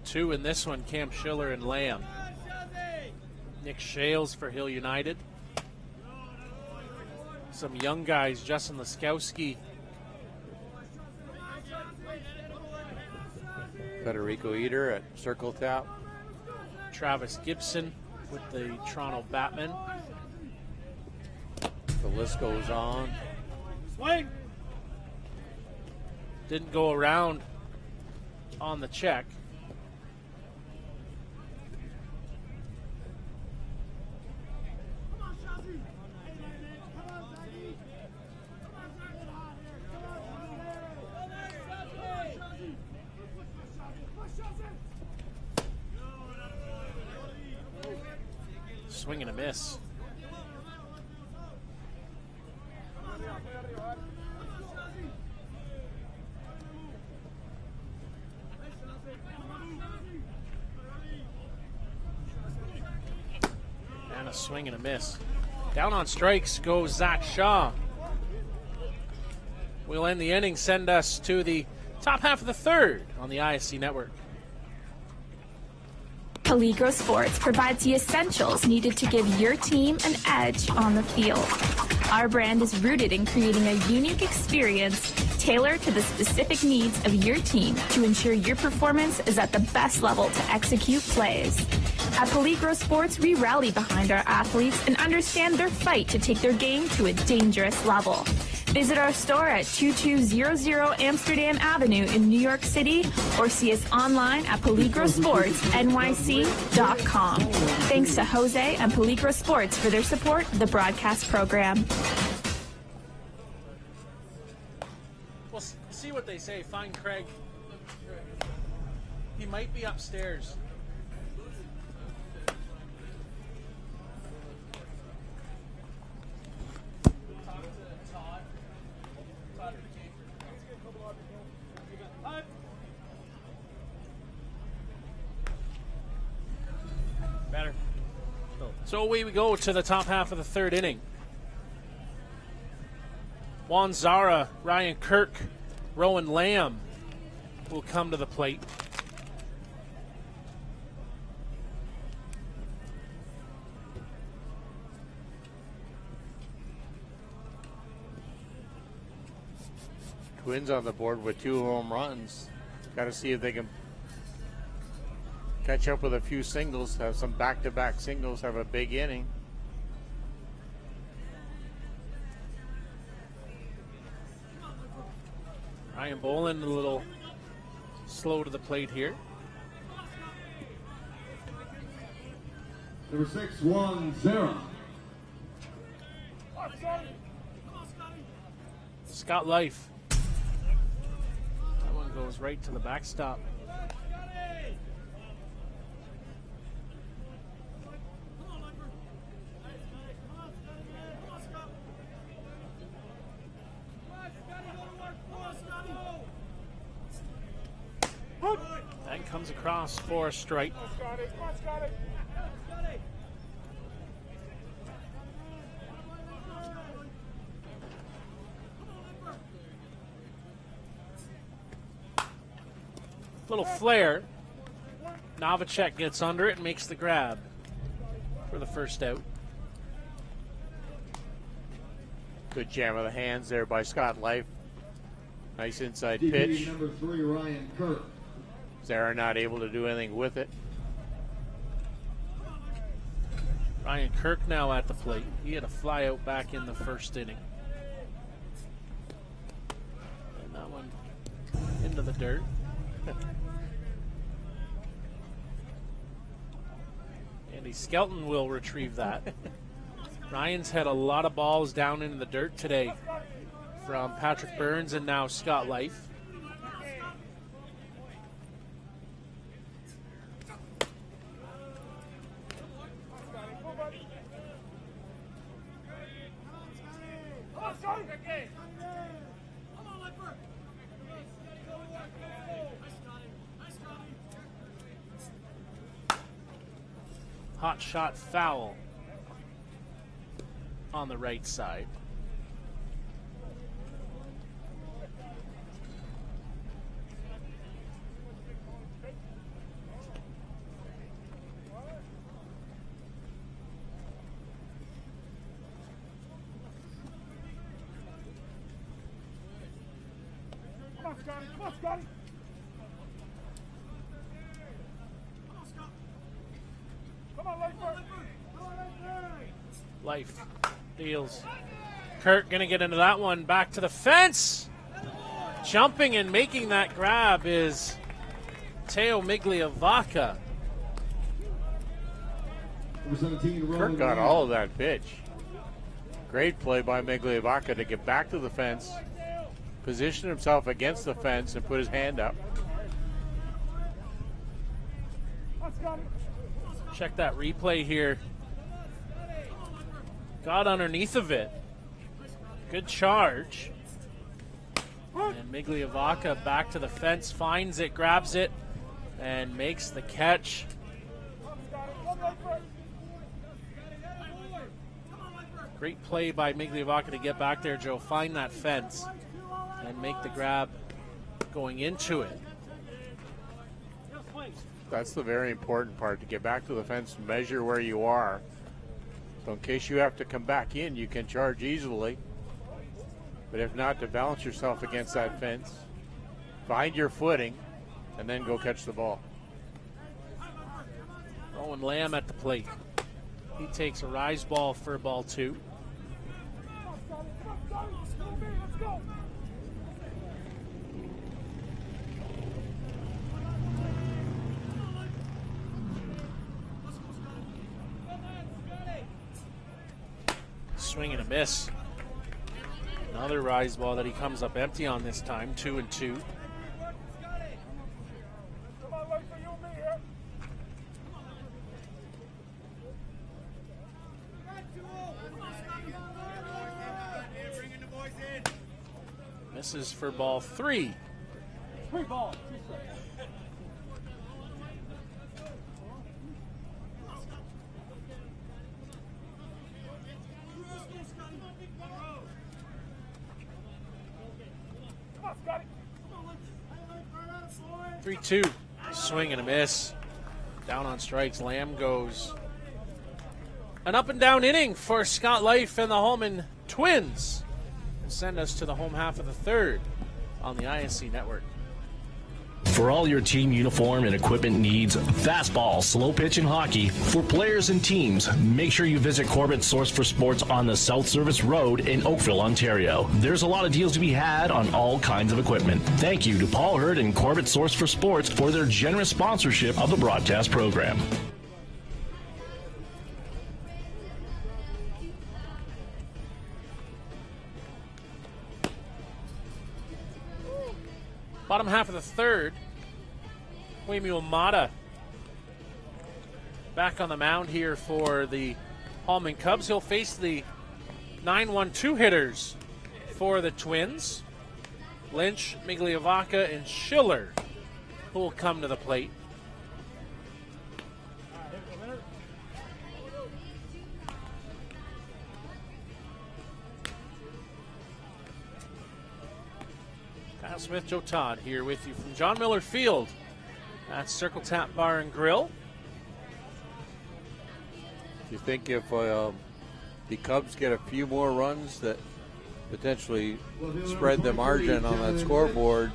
Two in this one, Cam Schiller and Lamb. Nick Shales for Hill United. Some young guys, Justin Laskowski. Federico Eater at Circle Tap. Travis Gibson with the Toronto Batmen. The list goes on. Swing! Didn't go around on the check. Swing and a miss. And a swing and a miss. Down on strikes goes Zach Shaw. We'll end the inning, send us to the top half of the third on the ISC network. Peligro Sports provides the essentials needed to give your team an edge on the field. Our brand is rooted in creating a unique experience tailored to the specific needs of your team to ensure your performance is at the best level to execute plays. At Peligro Sports, we rally behind our athletes and understand their fight to take their game to a dangerous level. Visit our store at 2200 Amsterdam Avenue in New York City or see us online at peligrosportsnyc.com. Thanks to Jose and Peligro Sports for their support of the broadcast program. We'll see what they say. Find Craig. He might be upstairs. Better. So away we go to the top half of the third inning. Juan Zara, Ryan Kirk, Rowan Lamb will come to the plate. Twins on the board with 2 home runs. Got to see if they can catch up with a few singles, have some back-to-back singles, have a big inning. Ryan Boland a little slow to the plate here. Number 610. Scott Life. That one goes right to the backstop. That comes across for a strike. Little flare. Novacek gets under it and makes the grab for the first out. Good jam of the hands there by Scott Life. Nice inside DP pitch. number 3, Ryan Kirk. Zara not able to do anything with it. Ryan Kirk now at the plate. He had a fly out back in the first inning. And that one into the dirt. Andy Skelton will retrieve that. Ryan's had a lot of balls down into the dirt today from Patrick Burns and now Scott Life. Hot shot foul on the right side. Life deals. Kurt going to get into that one. Back to the fence. Jumping and making that grab is Teo Migliavaca. Number 17, Kirk Roman got Lamb. all of that pitch. Great play by Migliavaca to get back to the fence, position himself against the fence, and put his hand up. Check that replay here. Got underneath of it. Good charge. And Migliavaca back to the fence, finds it, grabs it, and makes the catch. Great play by Migliavaca to get back there, Joe. Find that fence and make the grab going into it. That's the very important part, to get back to the fence, measure where you are. So in case you have to come back in, you can charge easily. But if not, to balance yourself against that fence, find your footing, and then go catch the ball. Rowan Lamb at the plate. He takes a rise ball for ball 2. Swing and a miss. Another rise ball that he comes up empty on this time. 2-2. Misses for ball 3. 3 balls. 3-2. Swing and a miss. Down on strikes. Lamb goes. An up and down inning for Scott Life and the Hallman Twins. And send us to the home half of the third on the ISC network. For all your team uniform and equipment needs, fastball, slow pitch, and hockey, for players and teams, make sure you visit Corbett's Source for Sports on the South Service Road in Oakville, Ontario. There's a lot of deals to be had on all kinds of equipment. Thank you to Paul Hurd and Corbett's Source for Sports for their generous sponsorship of the broadcast program. Bottom half of the third, Waymu Amata back on the mound here for the Hallman Cubs. He'll face the 9-1-2 hitters for the Twins. Lynch, Migliavaca, and Schiller, who will come to the plate. Kyle Smith, Joe Todd here with you from John Miller Field at Circle Tap Bar and Grill. Do you think if the Cubs get a few more runs that potentially spread the margin on that scoreboard,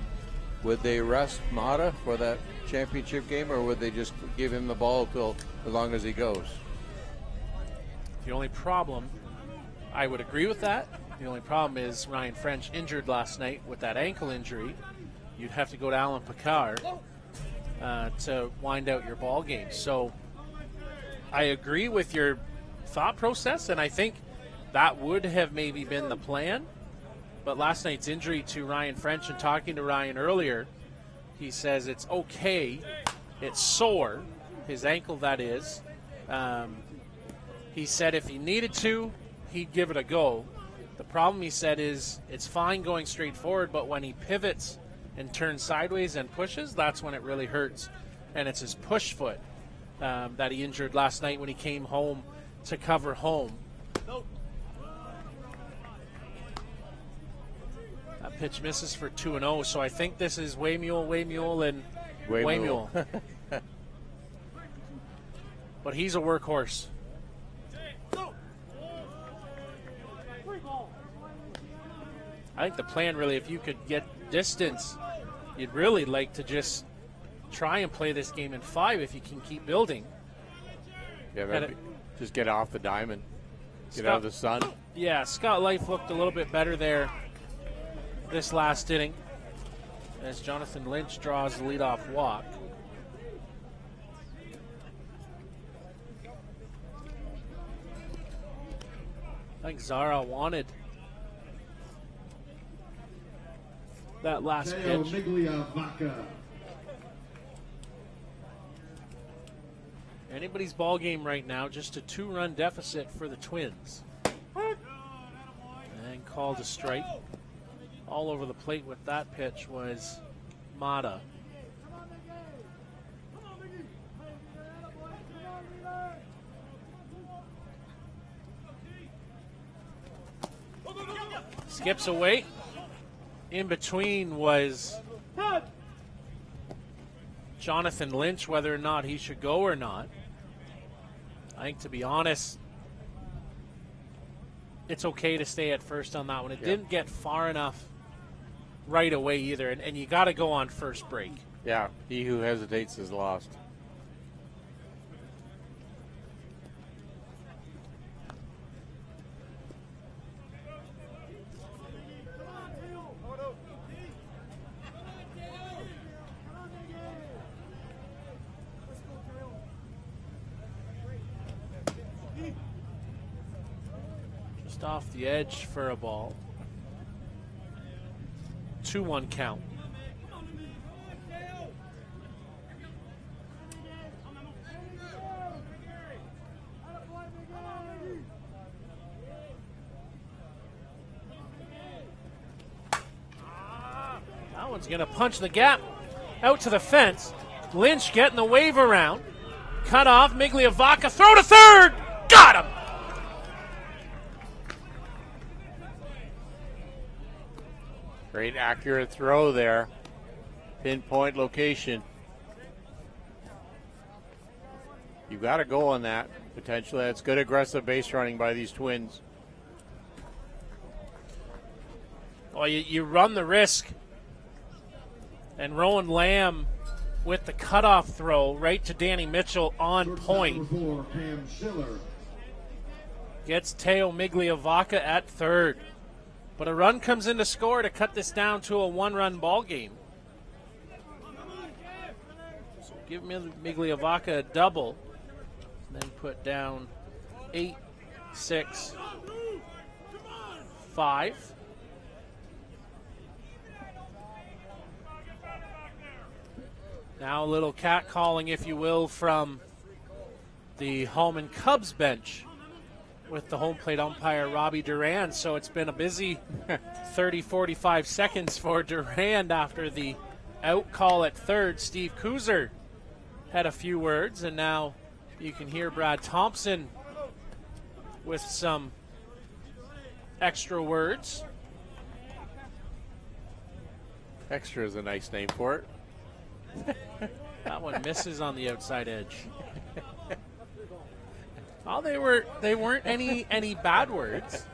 would they rest Mata for that championship game, or would they just give him the ball till as long as he goes? The only problem, I would agree with that. The only problem is Ryan French injured last night with that ankle injury. You'd have to go to Alan Picard to wind out your ball game. So I agree with your thought process, and I think that would have maybe been the plan. But last night's injury to Ryan French, and talking to Ryan earlier, he says it's okay. It's sore, his ankle that is. He said if he needed to, he'd give it a go. The problem, he said, is it's fine going straight forward, but when he pivots and turns sideways and pushes, that's when it really hurts. And it's his push foot that he injured last night when he came home to cover home. That pitch misses for 2-0, so I think this is Waymule, and Waymule. But he's a workhorse. I think the plan really, if you could get distance, you'd really like to just try and play this game in 5 if you can keep building. Yeah, just get off the diamond. Get out of the sun. Yeah, Scott Life looked a little bit better there this last inning as Jonathan Lynch draws the leadoff walk. I think Zara wanted that last pitch. Anybody's ball game right now, just a 2-run deficit for the Twins. And called a strike. All over the plate with that pitch was Mata. Skips away. In between was Jonathan Lynch, whether or not he should go or not. I think, to be honest, it's okay to stay at first on that one. It didn't get far enough right away either, and you got to go on first break. Yeah, he who hesitates is lost. Off the edge for a ball. 2-1 count. That one's going to punch the gap out to the fence. Lynch getting the wave around. Cut off. Migliavaca. Throw to third. Got him. Great accurate throw there. Pinpoint location. You got to go on that, potentially. That's good aggressive base running by these Twins. Well, you run the risk. And Rowan Lamb with the cutoff throw right to Danny Mitchell on point. Gets Teo Migliavaca at third. But a run comes in to score to cut this down to a 1-run ball game. So give Migliavaca a double, and then put down 8-6-5. Now a little catcalling, if you will, from the Hallman Cubs bench with the home plate umpire, Robbie Durand. So it's been a busy 30, 45 seconds for Durand after the out call at third. Steve Kuzer had a few words, and now you can hear Brad Thompson with some extra words. Extra is a nice name for it. That one misses on the outside edge. Oh, they weren't any bad words.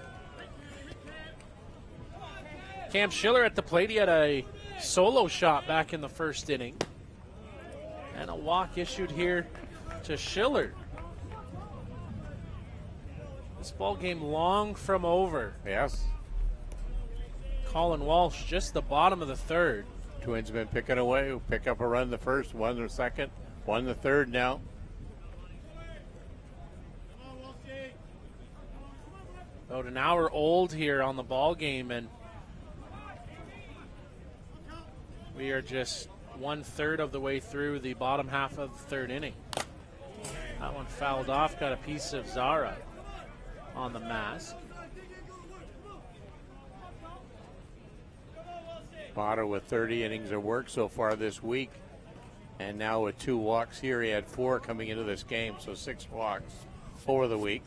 Cam Schiller at the plate. He had a solo shot back in the first inning. And a walk issued here to Schiller. This ball game long from over. Yes. Colin Walsh just the bottom of the third. Twins have been picking away. Pick up a run the first, one the second, one the third now. About an hour old here on the ball game, and we are just 1/3 of the way through the bottom half of the third inning. That one fouled off, got a piece of Zara on the mask. Potter with 30 innings of work so far this week, and now with 2 walks here. He had 4 coming into this game, so 6 walks over the week.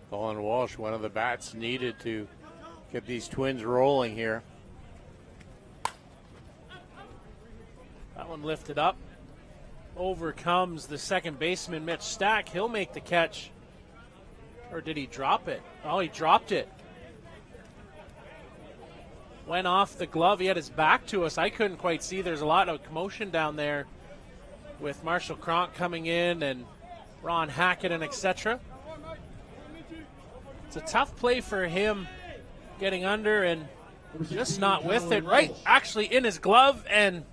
Colin Walsh, one of the bats needed to get these Twins rolling here. That one lifted up. Over comes the second baseman, Mitch Stack. He'll make the catch. Or did he drop it? Oh, he dropped it. went off the glove. He had his back to us. I couldn't quite see. There's a lot of commotion down there with Marshall Cronk coming in and Ron Hackett and etc. It's a tough play for him, getting under and just not with it. Right, actually in his glove, and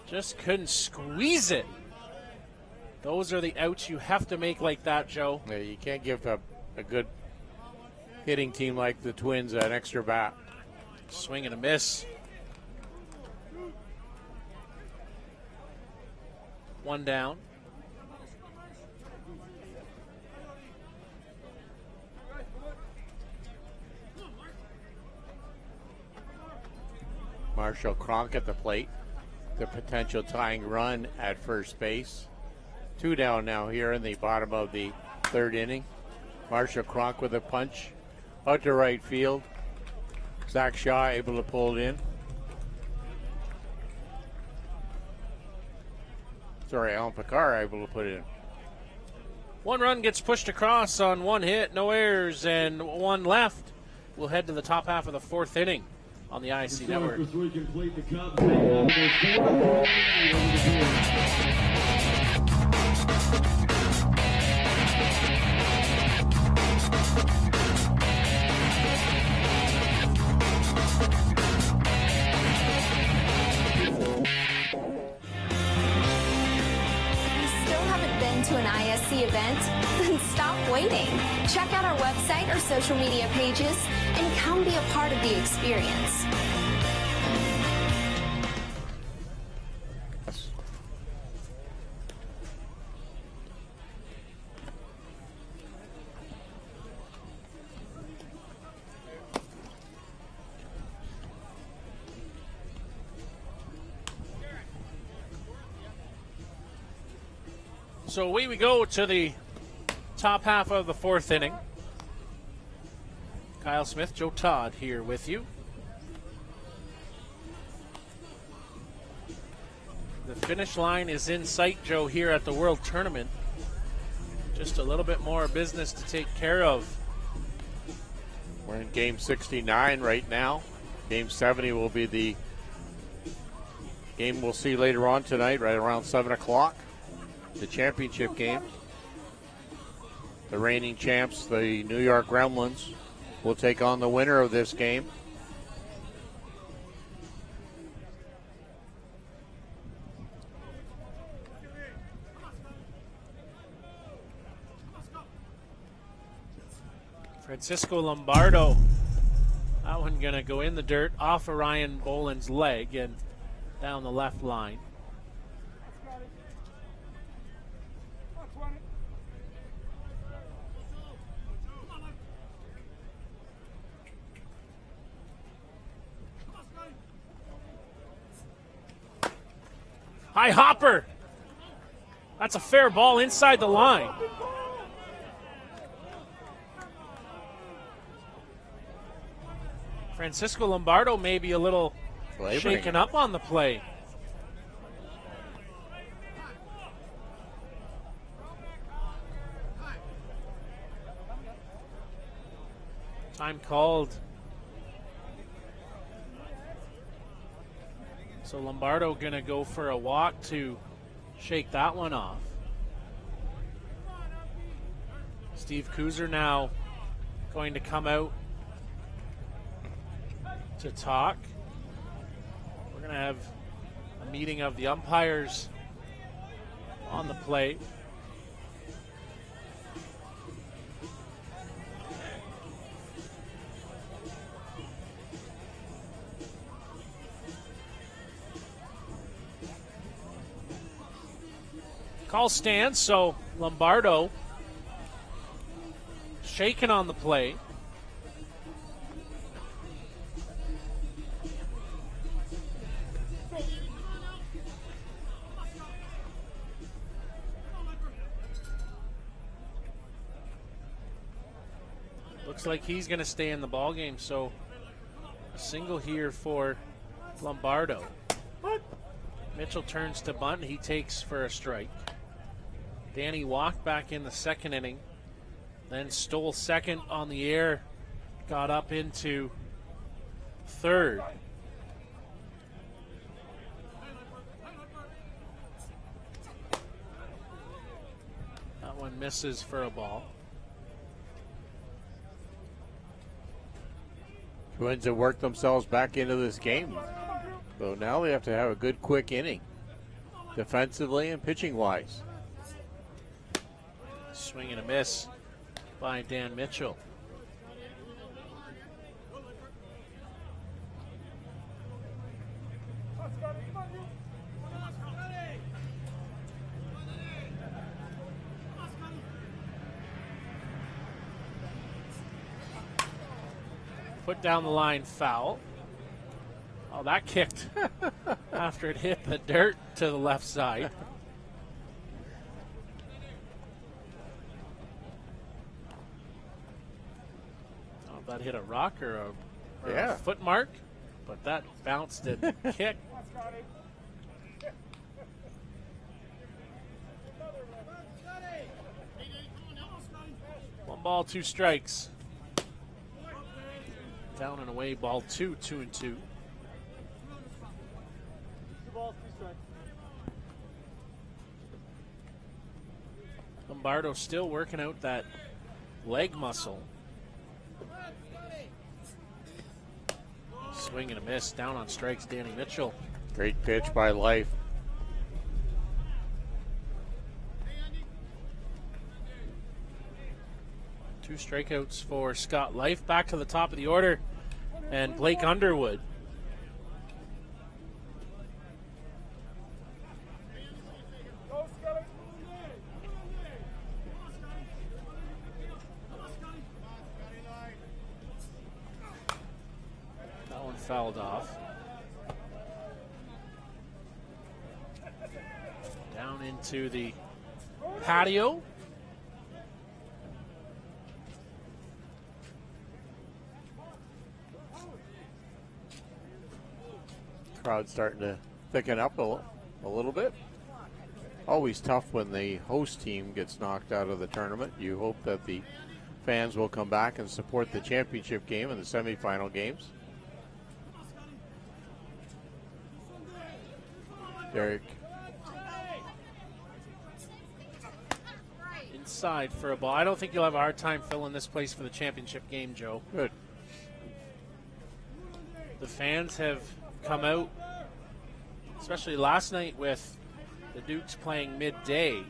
just couldn't squeeze it. Those are the outs you have to make like that, Joe. Yeah, you can't give a good hitting team like the Twins an extra bat. Swing and a miss. One down. Marshall Cronk at the plate. The potential tying run at first base. 2 down now here in the bottom of the 3rd inning. Marshall Cronk with a punch out to right field. Zach Shaw able to pull it in. Sorry, Alan Picard able to put it in. 1 run gets pushed across on 1 hit, no errors, and 1 left. We'll head to the top half of the 4th inning on the ISC Network. As we complete the Cubs take on their 4th to an ISC event? Then stop waiting. Check out our website or social media pages and come be a part of the experience. So away we go to the top half of the 4th inning. Kyle Smith, Joe Todd here with you. The finish line is in sight, Joe, here at the World Tournament. Just a little bit more business to take care of. We're in game 69 right now. Game 70 will be the game we'll see later on tonight, right around 7 o'clock. The championship game. The reigning champs, the New York Gremlins, will take on the winner of this game. Francisco Lombardo. That one going to go in the dirt off of Ryan Boland's leg and down the left line. High hopper. That's a fair ball inside the line. Francisco Lombardo may be a little shaken up on the play. Time called. So Lombardo gonna go for a walk to shake that one off. Steve Kuzer now going to come out to talk. We're gonna have a meeting of the umpires on the play. Call stands, so Lombardo shaken on the play. Looks like he's going to stay in the ball game, so a single here for Lombardo. Mitchell turns to bunt. He takes for a strike. Danny walked back in the 2nd inning, then stole 2nd on the air, got up into 3rd. That one misses for a ball. Twins have worked themselves back into this game. So now they have to have a good quick inning, defensively and pitching-wise. Swing and a miss by Dan Mitchell. Put down the line, foul. Oh, that kicked after it hit the dirt to the left side. Oh, that hit a rock or a foot mark, but that bounced and kicked. One ball, two strikes. Down and away, ball 2, 2-2. Lombardo still working out that leg muscle. Swing and a miss. Down on strikes, Danny Mitchell. Great pitch by Life. Two strikeouts for Scott Life. Back to the top of the order, and Blake Underwood. That one fouled off. Down into the patio. Crowd starting to thicken up a little bit. Always tough when the host team gets knocked out of the tournament. You hope that the fans will come back and support the championship game and the semifinal games. Derek. Inside for a ball. I don't think you'll have a hard time filling this place for the championship game, Joe. Good. The fans have come out, especially last night with the Dukes playing midday,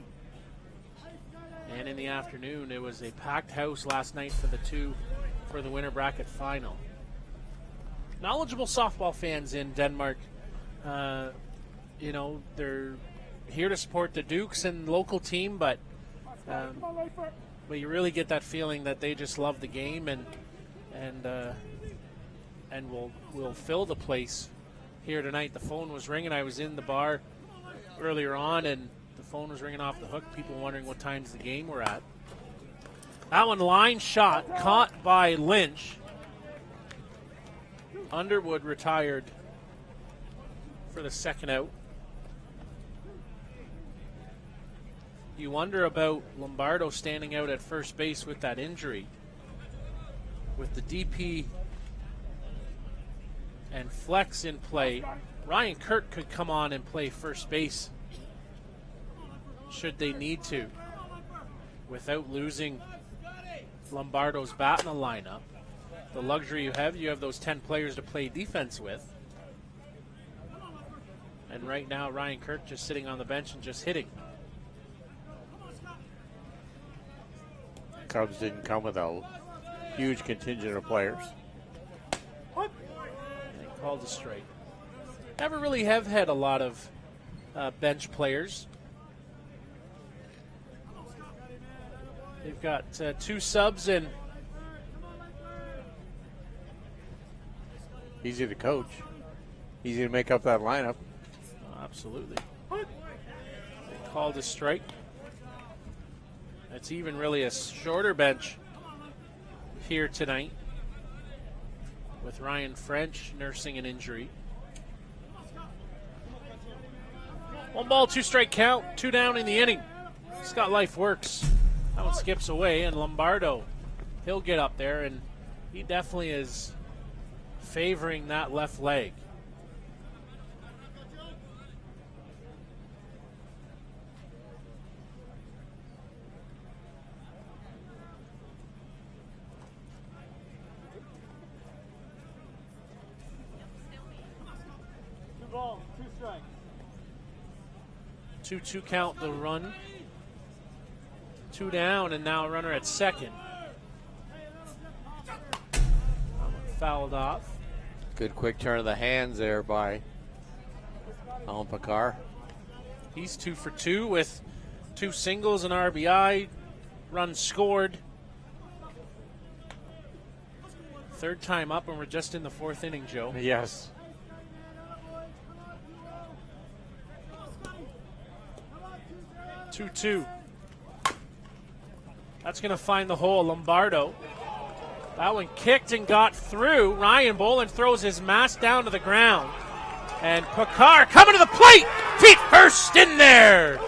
and in the afternoon it was a packed house last night for the winter bracket final. Knowledgeable softball fans in Denmark. You know, they're here to support the Dukes and local team, but you really get that feeling that they just love the game and will fill the place here tonight. The phone was ringing. I was in the bar earlier on, and the phone was ringing off the hook. People wondering what times the game we're at. That one line shot caught by Lynch. Underwood retired for the second out. You wonder about Lombardo standing out at first base with that injury. With the DP and flex in play, Ryan Kirk could come on and play first base should they need to, without losing Lombardo's bat in the lineup. The luxury you have those 10 players to play defense with. And right now, Ryan Kirk just sitting on the bench and just hitting. Cubs didn't come with a huge contingent of players. Called a strike. Never really have had a lot of bench players. They've got two subs and easy to coach. Easy to make up that lineup. Absolutely. They called a strike. It's even really a shorter bench here tonight, with Ryan French nursing an injury. 1 ball, 2 strike count, 2 down in the inning. Scott Life works. That one skips away, and Lombardo, he'll get up there, and he definitely is favoring that left leg. 2-2 count the run. 2 down, and now a runner at second. Fouled off. Good quick turn of the hands there by Hallman Picard. He's 2 for 2 with 2 singles and RBI. Run scored. Third time up, and we're just in the 4th inning, Joe. Yes. Two. That's going to find the hole. Lombardo. That one kicked and got through. Ryan Boland throws his mask down to the ground. And Picard coming to the plate. Feet first in there.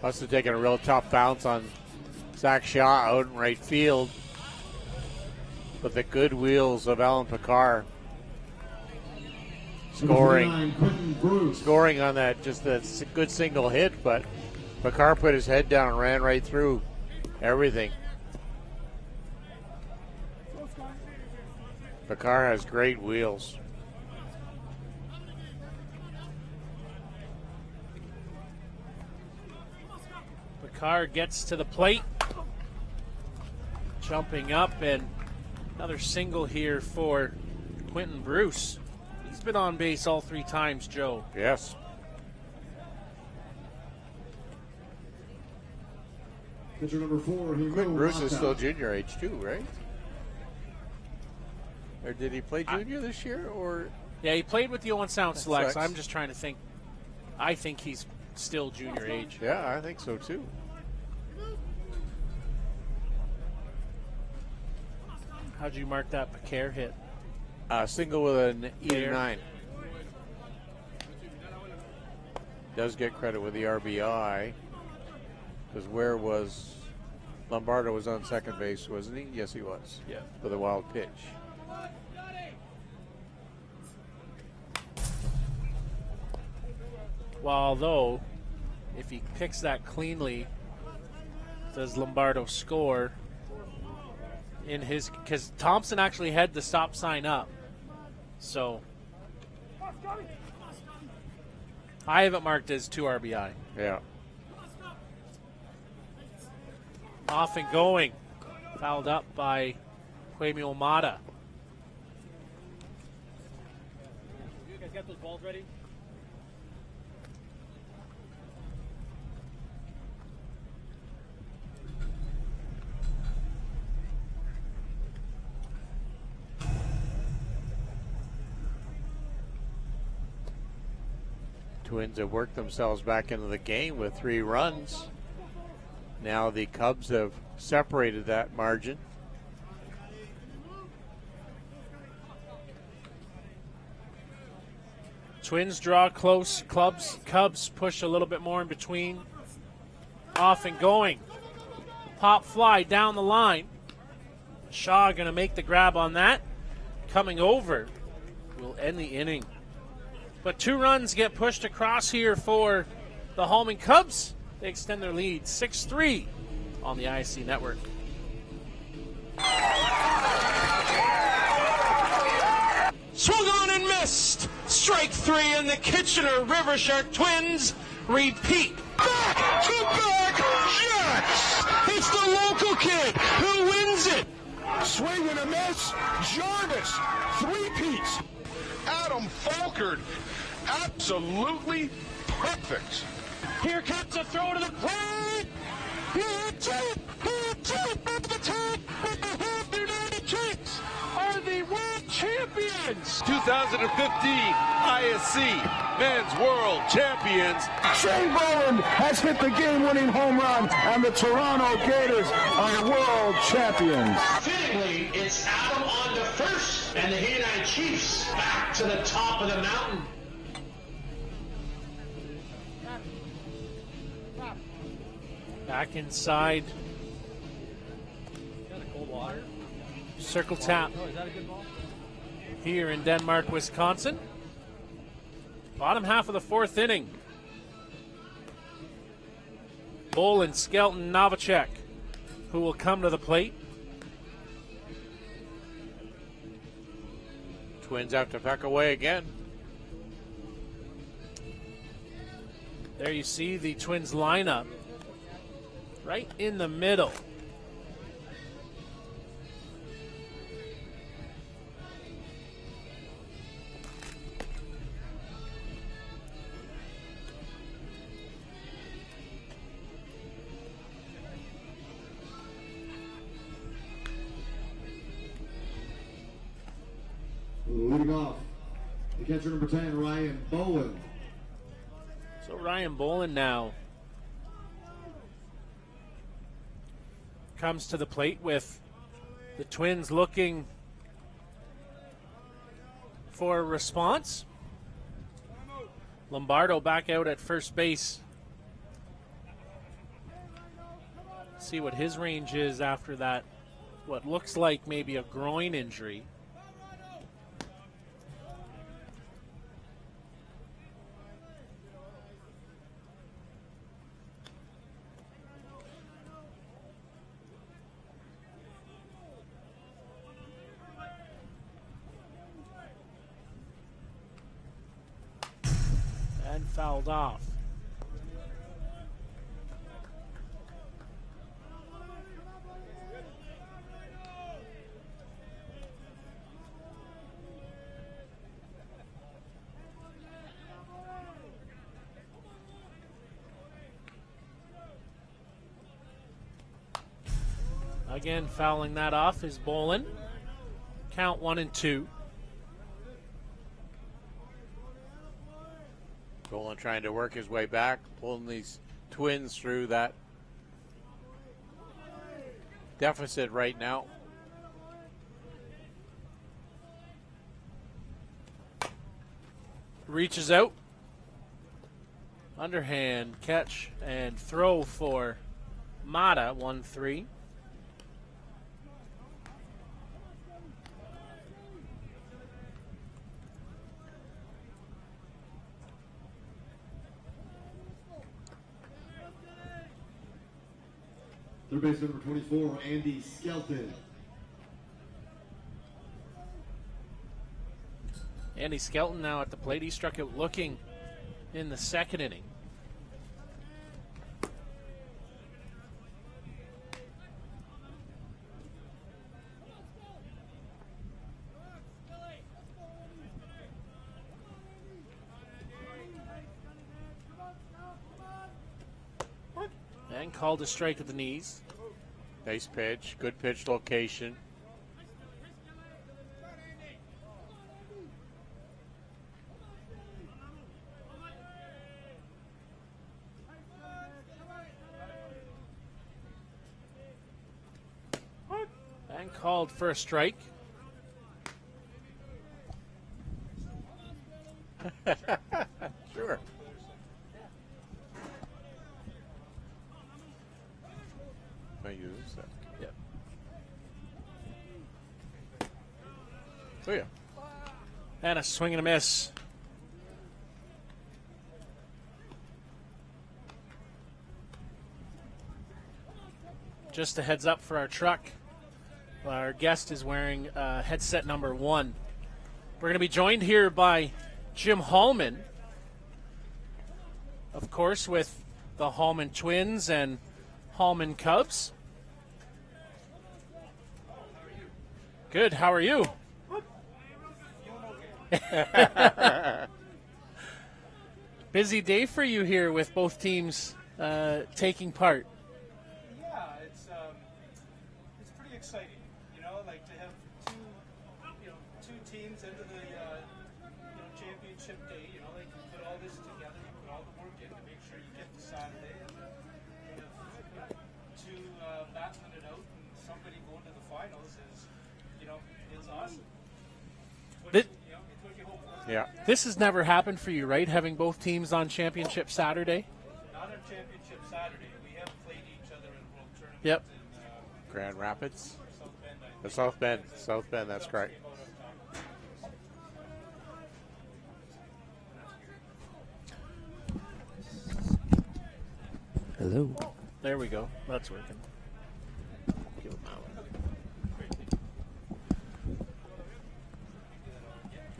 Must have taken a real tough bounce on Zach Shaw out in right field. But the good wheels of Alan Picard scoring on that, just that good single hit, but Picard put his head down and ran right through everything. Picard has great wheels. Picard gets to the plate, jumping up, and another single here for Quentin Bruce. He's been on base all 3 times, Joe. Yes. Pitcher number 4, Quentin Bruce is still junior age too, right? Or did he play junior this year? Or yeah, he played with the Owen Sound Selects. Selects. I'm just trying to think. I think he's still junior age. Yeah, I think so too. How'd you mark that Picard hit? Single with an E9. Does get credit with the RBI. Because where was Lombardo was on second base, wasn't he? Yes, he was. Yeah. With a wild pitch. Well, although, if he picks that cleanly, does Lombardo score in his, because Thompson actually had the stop sign up. So I have it marked as 2 RBI. Yeah. Off and going. Fouled up by Kwame Omada. You guys got those balls ready? Twins have worked themselves back into the game with 3 runs. Now the Cubs have separated that margin. Twins draw close. Cubs push a little bit more in between. Off and going. Pop fly down the line. Shaw going to make the grab on that. Coming over will end the inning. But 2 runs get pushed across here for the Hallman Cubs. They extend their lead 6-3 on the ISC network. Swung on and missed. Strike 3, and the Kitchener River Shark Twins repeat. Back to back Jets. It's the local kid who wins it. Swing and a miss. Jarvis, 3-peats. Adam Falkert, absolutely perfect. Here comes a throw to the plate. The United Kings are the world champions. 2015 ISC Men's World Champions. Shane Bowen has hit the game-winning home run, and the Toronto Gators are world champions. Fittingly, it's Adam on to first, and the United Chiefs back to the top of the mountain. Back inside. Circle tap here in Denmark, Wisconsin. Bottom half of the 4th inning. Boland, Skelton, Novacek who will come to the plate. Twins have to peck away again. There you see the Twins lineup right in the middle. Leading off, the catcher number 10, Ryan Bowen. So Ryan Bowen now comes to the plate with the Twins looking for a response. Lombardo back out at first base. See what his range is after that, what looks like maybe a groin injury. And fouled off. Again, fouling that off is Bolin. Count 1-2. Bolin trying to work his way back, pulling these Twins through that deficit right now. Reaches out. Underhand catch and throw for Mata, 1-3. Third base number 24, Andy Skelton. Andy Skelton now at the plate. He struck out looking in the second inning. And called a strike at the knees. Nice pitch, good pitch location. And called for a strike. Sure. I use that. Yep. Oh yeah. And a swing and a miss. Just a heads up for our truck. Our guest is wearing headset number 1. We're going to be joined here by Jim Hallman, of course, with the Hallman Twins and Hallman Cubs. Good, how are you? Busy day for you here with both teams taking part. Yeah, it's pretty exciting, like to have two teams into the championship day. Like you put all this together, you put all the work in to make sure you get to Saturday, and two battling it out, and somebody going to the finals is awesome. It's what you hope for. Yeah. This has never happened for you, right? Having both teams on championship Saturday? Not on championship Saturday. We have played each other in world tournaments. Yep. In, Grand Rapids? South Bend, I think. South Bend. South Bend, that's correct. Hello. There we go. That's working.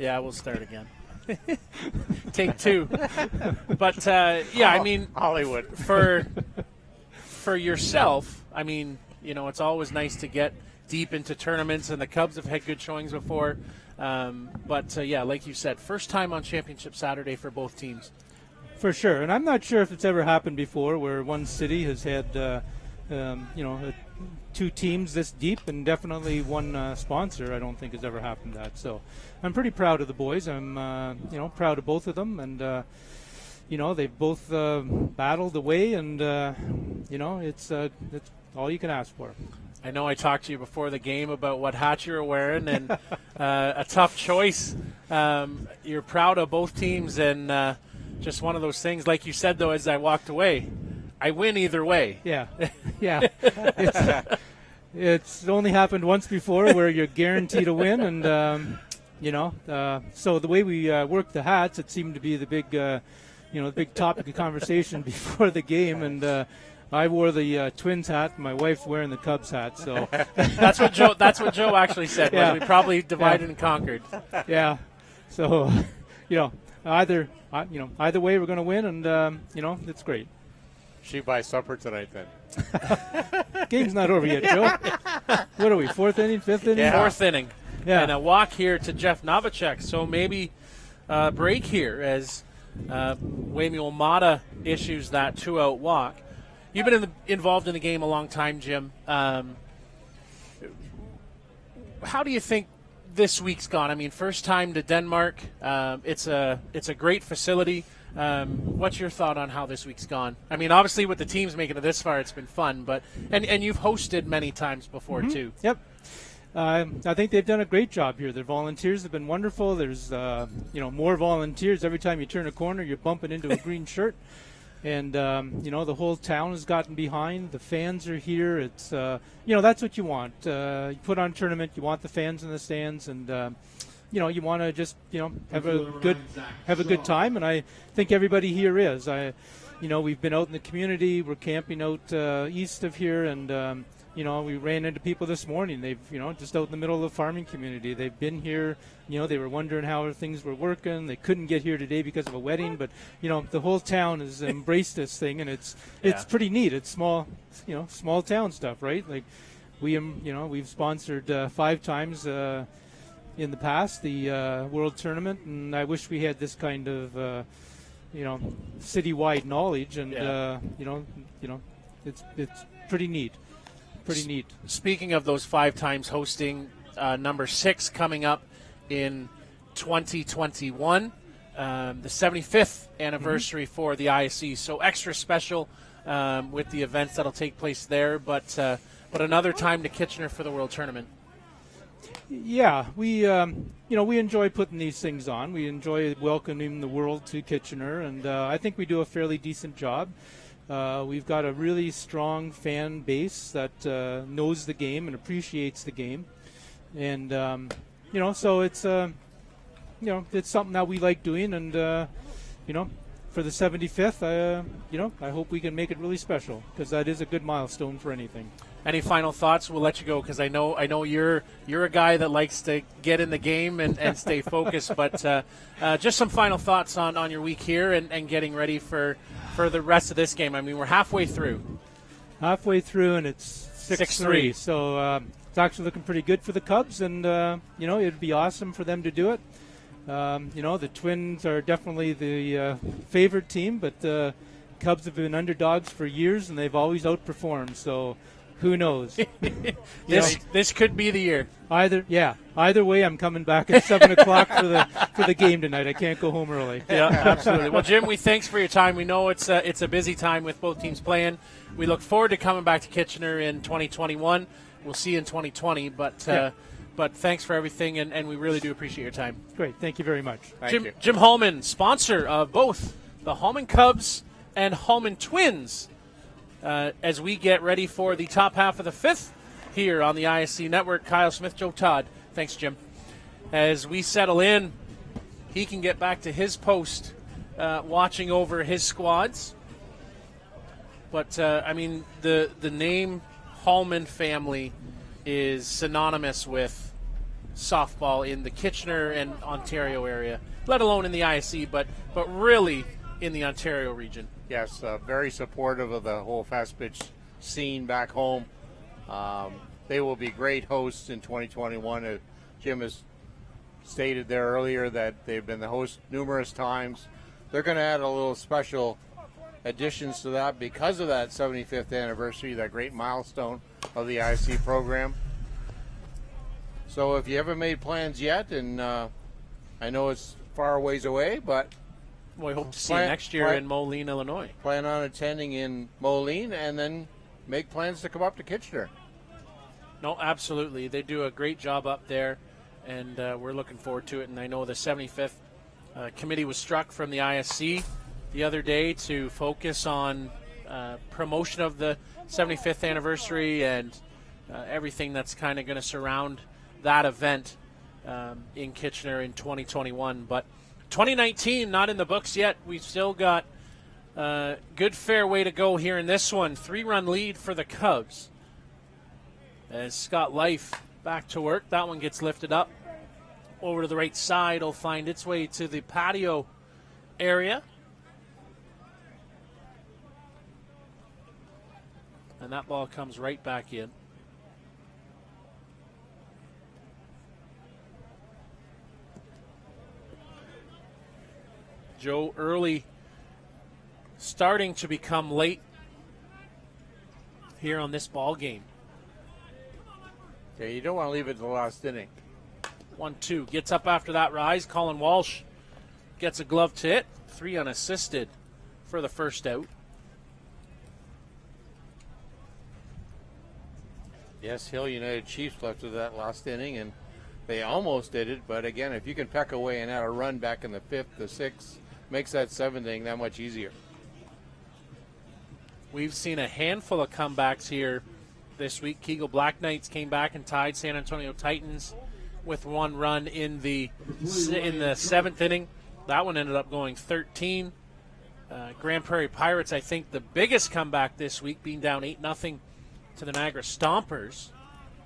Yeah, we'll start again. Take two. But, I mean, Hollywood. For yourself, I mean, it's always nice to get deep into tournaments, and the Cubs have had good showings before. But like you said, first time on Championship Saturday for both teams. For sure. And I'm not sure if it's ever happened before where one city has had, two teams this deep, and definitely one sponsor. I don't think has ever happened that. So I'm pretty proud of the boys. I'm, proud of both of them. And, they've both battled away, and, it's all you can ask for. I know I talked to you before the game about what hat you were wearing, and a tough choice. You're proud of both teams, and just one of those things. Like you said, though, as I walked away, I win either way. Yeah, yeah. It's only happened once before where you're guaranteed a win, and so the way we worked the hats, it seemed to be the big, the big topic of conversation before the game, and. I wore the Twins hat. My wife's wearing the Cubs hat. So that's what Joe actually said. Yeah. We probably divided and conquered. Yeah. So, either way we're going to win, and it's great. She buys supper tonight then. Game's not over yet, Joe. What are we? Fourth inning, fifth inning? Yeah. Fourth inning. Yeah. And a walk here to Jeff Novacek. So maybe break here as Waymo Mata issues that 2-out walk. You've been involved in the game a long time, Jim. How do you think this week's gone? I mean, first time to Denmark. It's a great facility. What's your thought on how this week's gone? I mean, obviously with the teams making it this far, it's been fun. But and you've hosted many times before too. Yep. I think they've done a great job here. Their volunteers have been wonderful. There's more volunteers every time you turn a corner. You're bumping into a green shirt. And, the whole town has gotten behind. The fans are here. It's, that's what you want. You put on a tournament, you want the fans in the stands, and, you want to just, have a good time. And I think everybody here is. We've been out in the community. We're camping out east of here, and, we ran into people this morning. They've, just out in the middle of the farming community. They've been here. They were wondering how things were working. They couldn't get here today because of a wedding, but, the whole town has embraced this thing, and it's pretty neat. It's small, small town stuff, right? Like we've sponsored 5 times in the past the World Tournament, and I wish we had this kind of, citywide knowledge, and, it's pretty neat. Pretty neat. Speaking of those 5 times hosting, number 6 coming up in 2021, the 75th anniversary for the ISC. So extra special with the events that'll take place there, but another time to Kitchener for the World Tournament. Yeah, we enjoy putting these things on. We enjoy welcoming the world to Kitchener, and I think we do a fairly decent job. We've got a really strong fan base that knows the game and appreciates the game, and so it's it's something that we like doing, and for the 75th, I hope we can make it really special, because that is a good milestone for anything. Any final thoughts? We'll let you go, because I know you're a guy that likes to get in the game and stay focused. But just some final thoughts on your week here and getting ready for the rest of this game. I mean, we're halfway through. And it's 6-3. So it's actually looking pretty good for the Cubs, and it'd be awesome for them to do it. The Twins are definitely the favored team, but the Cubs have been underdogs for years, and they've always outperformed. So who knows? This could be the year. Either way, I'm coming back at 7:00 for the game tonight. I can't go home early. Yeah, absolutely. Well, Jim, thanks for your time. We know it's a busy time with both teams playing. We look forward to coming back to Kitchener in 2021. We'll see you in 2020, but thanks for everything, and we really do appreciate your time. Great. Thank you very much. Thank you. Jim Hallman, sponsor of both the Hallman Cubs and Hallman Twins, as we get ready for the top half of the 5th here on the ISC Network. Kyle Smith, Joe Todd. Thanks, Jim. As we settle in, he can get back to his post, watching over his squads. But, the name Hallman family is synonymous with softball in the Kitchener and Ontario area, let alone in the ISC, but really in the Ontario region. Yes, very supportive of the whole fast pitch scene back home. They will be great hosts in 2021. Jim has stated there earlier that they've been the host numerous times. They're going to add a little special additions to that because of that 75th anniversary, that great milestone of the ISC program. So if you haven't made plans yet, and I know it's far ways away, but we hope to see you next year in Moline, Illinois. Plan on attending in Moline and then make plans to come up to Kitchener. No, absolutely. They do a great job up there, and we're looking forward to it. And I know the 75th committee was struck from the ISC the other day to focus on promotion of the 75th anniversary and everything that's kind of going to surround that event in Kitchener in 2021. But 2019, not in the books yet. We've still got a good fair way to go here in this one. 3-run lead for the Cubs. As Scott Life back to work, that one gets lifted up over to the right side. It'll find its way to the patio area. And that ball comes right back in. Joe Early starting to become late here on this ball game. Yeah, you don't want to leave it to the last inning. 1-2. Gets up after that rise. Colin Walsh gets a glove to it. 3 unassisted for the first out. Yes, Hill United Chiefs left with that last inning, and they almost did it. But again, if you can peck away and add a run back in the 5th, the 6th, makes that 7th inning that much easier. We've seen a handful of comebacks here this week. Kegel Black Knights came back and tied San Antonio Titans with 1 run in the 7th inning. That one ended up going 13. Grand Prairie Pirates, I think the biggest comeback this week, being down 8-0 to the Niagara Stompers,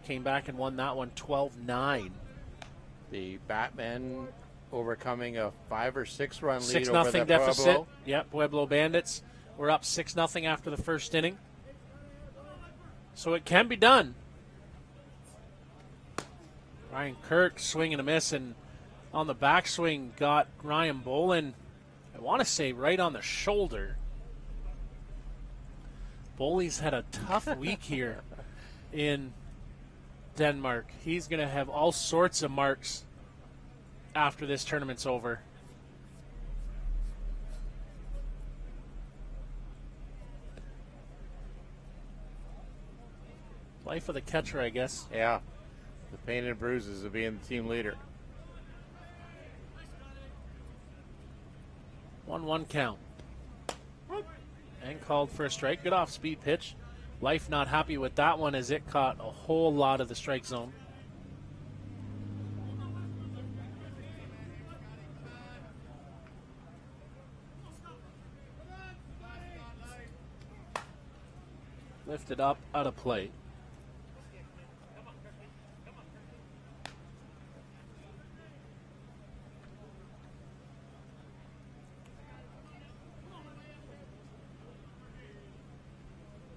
came back and won that one 12-9. The Batmen overcoming a 5 or 6 run lead 6-0 over the deficit. Pueblo. Yep, Pueblo Bandits were up 6-0 after the first inning. So it can be done. Ryan Kirk swing and a miss, and on the backswing got Ryan Bolin, I want to say right on the shoulder. Boley's had a tough week here in Denmark. He's going to have all sorts of marks after this tournament's over. Life of the catcher, I guess. Yeah. The pain and bruises of being the team leader. 1-1 count. And called for a strike. Good off-speed pitch. Life not happy with that one as it caught a whole lot of the strike zone. Lifted up out of play.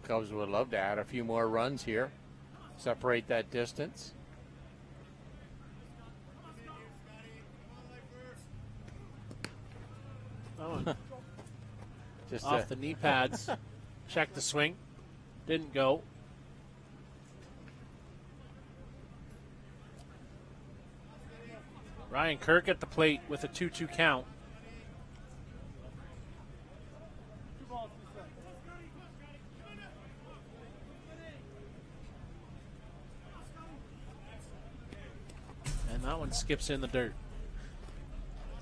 Cubs would love to add a few more runs here, separate that distance. Oh, just off the knee pads. Check the swing. Didn't go. Ryan Kirk at the plate with a 2-2 count. And that one skips in the dirt.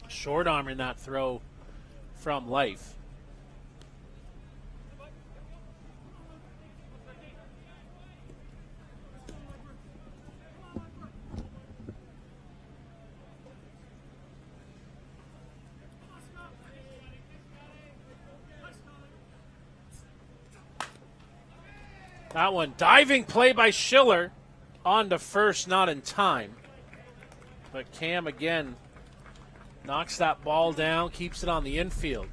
Short arm in that throw from Life. That one, diving play by Schiller on to first, not in time. but Cam again knocks that ball down, keeps it on the infield.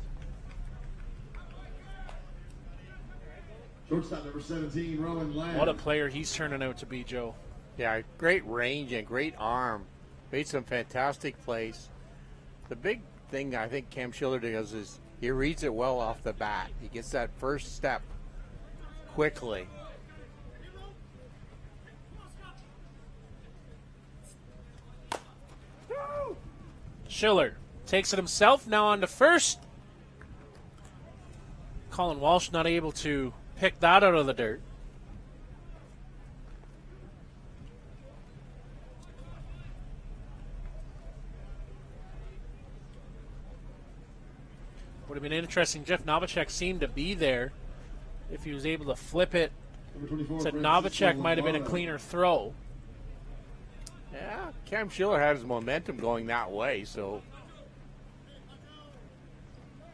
Shortstop number 17, Rowan Lamb. What a player he's turning out to be, Joe. Yeah, great range and great arm. Made some fantastic plays. The big thing I think Cam Schiller does is he reads it well off the bat. He gets that first step quickly. Schiller takes it himself, now on to first. Colin Walsh not able to pick that out of the dirt. Would have been interesting. Jeff Novacek seemed to be there. If he was able to flip it, said Novacek might have been a cleaner throw. Yeah, Cam Schiller had his momentum going that way, so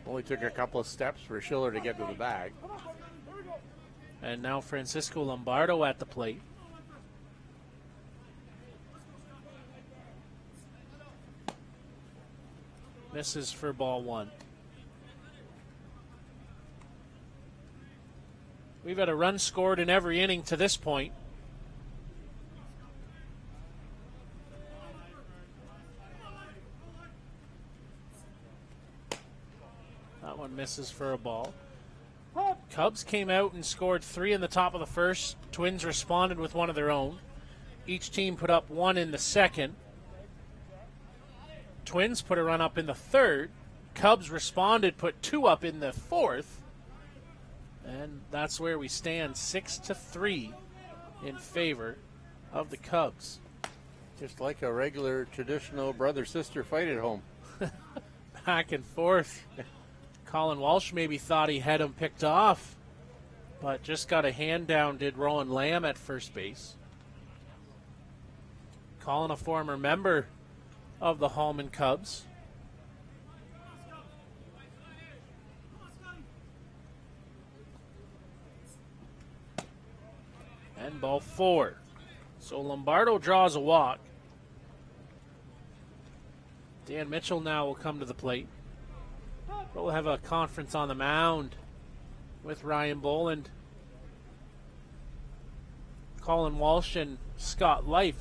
only took a couple of steps for Schiller to get to the bag. And now Francisco Lombardo at the plate. Misses for ball one. We've had a run scored in every inning to this point. That one misses for a ball. Cubs came out and scored 3 in the top of the first. Twins responded with one of their own. Each team put up 1 in the second. Twins put a run up in the third. Cubs responded, put 2 up in the fourth. And that's where we stand, 6-3 in favor of the Cubs. Just like a regular traditional brother-sister fight at home. Back and forth. Colin Walsh maybe thought he had him picked off, but just got a hand down, did Rowan Lamb at first base. Colin, a former member of the Hallman Cubs. And ball 4. So Lombardo draws a walk. Dan Mitchell now will come to the plate. We'll have a conference on the mound with Ryan Boland, Colin Walsh, and Scott Life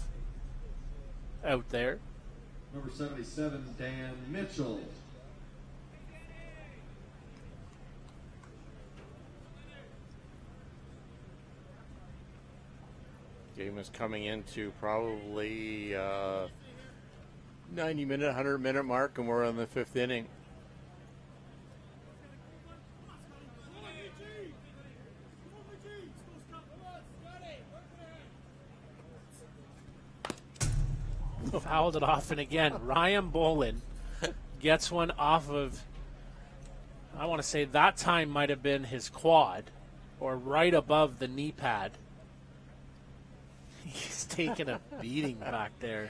out there. Number 77, Dan Mitchell. Game is coming into probably 90-minute, 100-minute mark, and we're on the 5th inning. Fouled it off, and again, Ryan Boland gets one off of, I want to say that time might have been his quad, or right above the knee pad. He's taking a beating back there.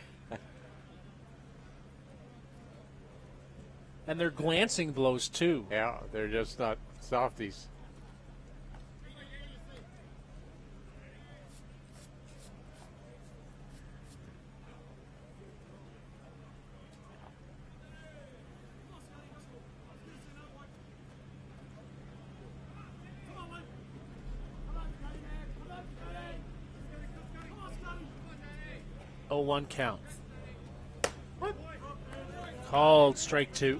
And they're glancing blows, too. Yeah, they're just not softies. Oh, 1 count. Called strike 2.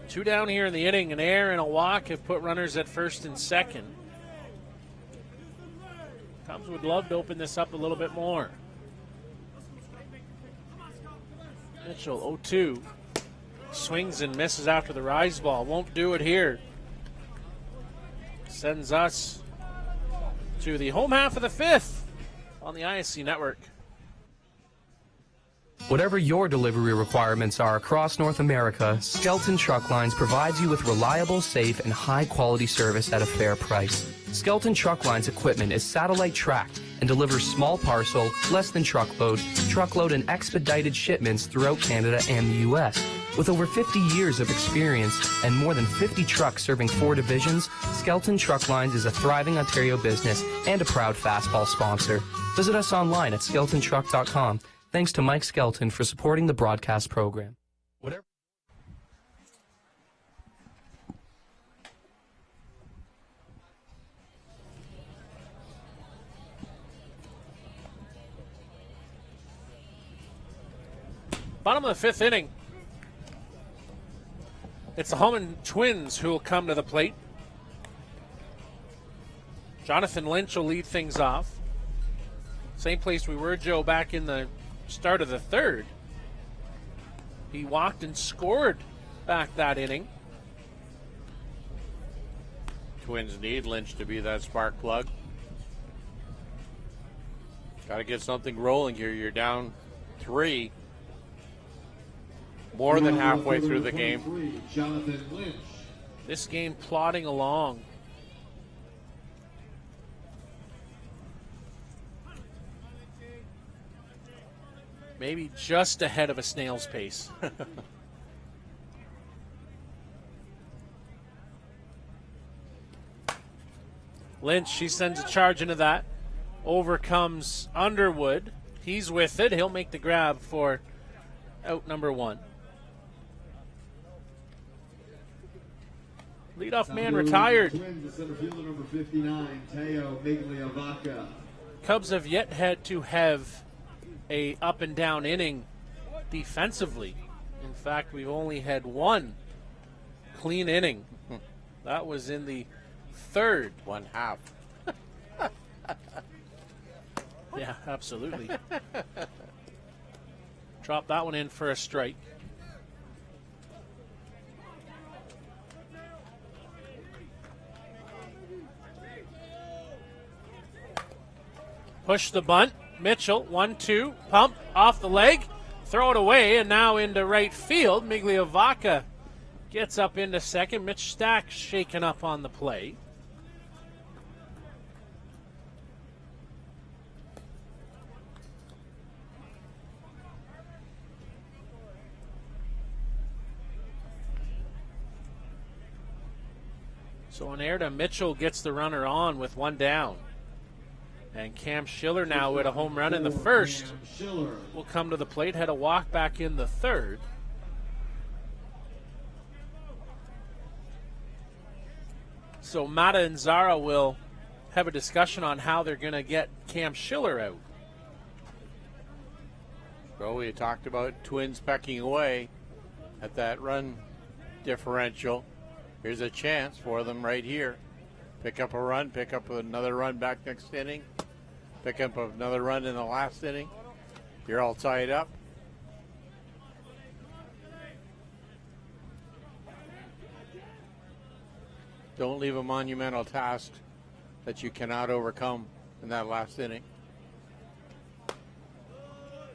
2 down here in the inning. An error and a walk have put runners at first and second. Cubs would love to open this up a little bit more. Mitchell, 0-2. Swings and misses after the rise ball. Won't do it here. Sends us to the home half of the 5th on the ISC network. Whatever your delivery requirements are across North America, Skelton Truck Lines provides you with reliable, safe, and high-quality service at a fair price. Skelton Truck Lines equipment is satellite tracked and delivers small parcel, less than truckload, and expedited shipments throughout Canada and the U.S. With over 50 years of experience and more than 50 trucks serving 4 divisions, Skelton Truck Lines is a thriving Ontario business and a proud fastball sponsor. Visit us online at skeltontruck.com. Thanks to Mike Skelton for supporting the broadcast program. Bottom of the 5th inning. It's the Hallman Twins who will come to the plate. Jonathan Lynch will lead things off. Same place we were, Joe, back in the start of the 3rd. He walked and scored back that inning. Twins need Lynch to be that spark plug. Got to get something rolling here. You're down 3. More than halfway through the game. Jonathan Lynch. This game plodding along. Maybe just ahead of a snail's pace. Lynch, she sends a charge into that. Over comes Underwood. He's with it. He'll make the grab for out number 1. Leadoff man retired. Twins, the center fielder, number 59, Teo Migliavaca. Cubs have yet had to have a up and down inning defensively. In fact, we've only had 1 clean inning. That was in the 3rd. 1/2. Yeah, absolutely. Drop that one in for a strike. Push the bunt. Mitchell, 1-2, pump off the leg, throw it away, and now into right field. Migliavaca gets up into second. Mitch Stack shaken up on the play. So on air to Mitchell gets the runner on with 1 down. And Cam Schiller now with a home run in the 1st will come to the plate. Had a walk back in the 3rd. So Mata and Zara will have a discussion on how they're going to get Cam Schiller out. Well, we talked about Twins pecking away at that run differential. Here's a chance for them right here. Pick up a run, pick up another run back next inning, pick up another run in the last inning. You're all tied up. Don't leave a monumental task that you cannot overcome in that last inning.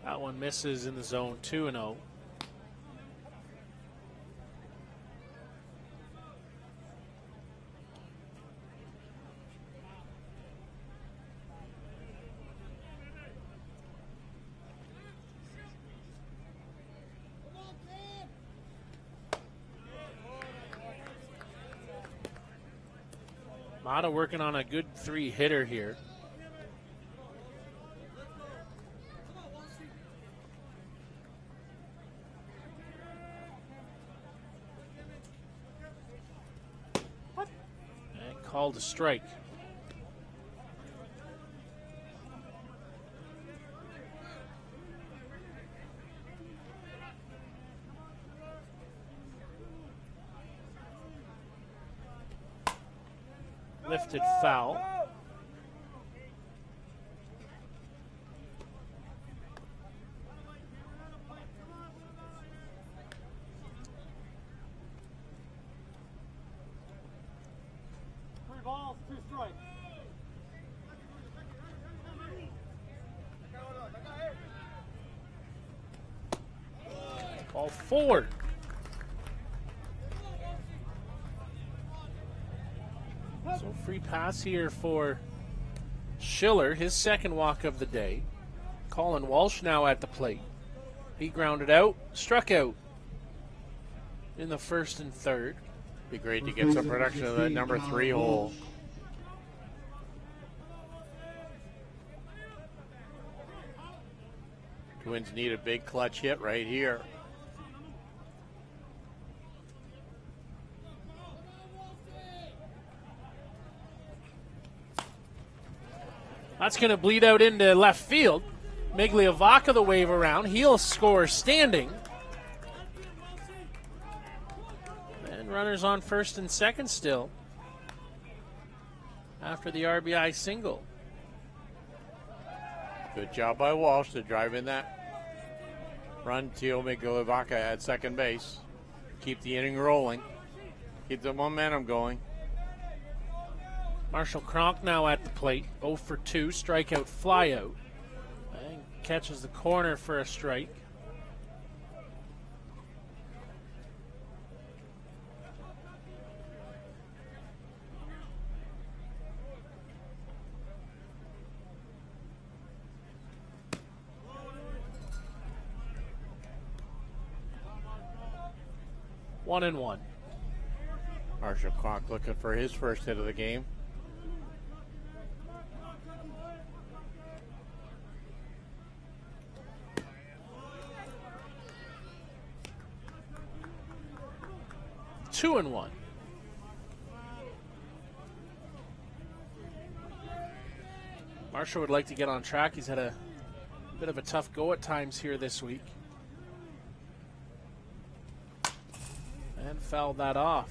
That one misses in the zone, 2-0. Mata working on a good 3-hitter here. And called a strike. Lifted foul. Three balls, 2 strikes. Ball 4. So free pass here for Schiller, his second walk of the day. Colin Walsh now at the plate. He grounded out, struck out. in the first and third. Be great to get some production of that number 3 hole. Twins need a big clutch hit right here. That's going to bleed out into left field. Migliavacca the wave around. He'll score standing. And runners on first and second still after the RBI single. Good job by Walsh to drive in that run to Migliavacca at second base. Keep the inning rolling. Keep the momentum going. Marshall Kronk now at the plate. 0 for 2, strikeout, flyout. And catches the corner for a strike. One and one. Marshall Kronk looking for his first hit of the game. Two and one. Marshall would like to get on track. He's had a bit of a tough go at times here this week. And fouled that off.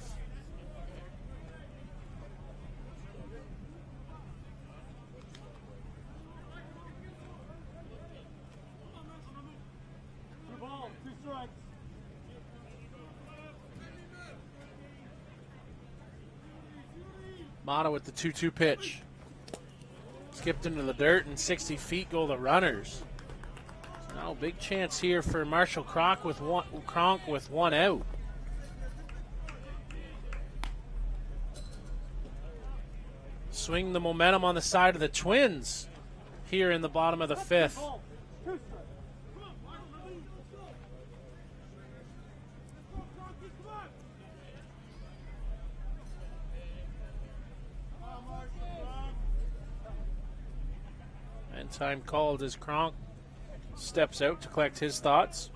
Mata with the 2-2 pitch. Skipped into the dirt, and 60 feet go the runners. So now big chance here for Marshall Kronk with one out. Swing the momentum on the side of the Twins here in the bottom of the fifth. And time called as Kronk steps out to collect his thoughts.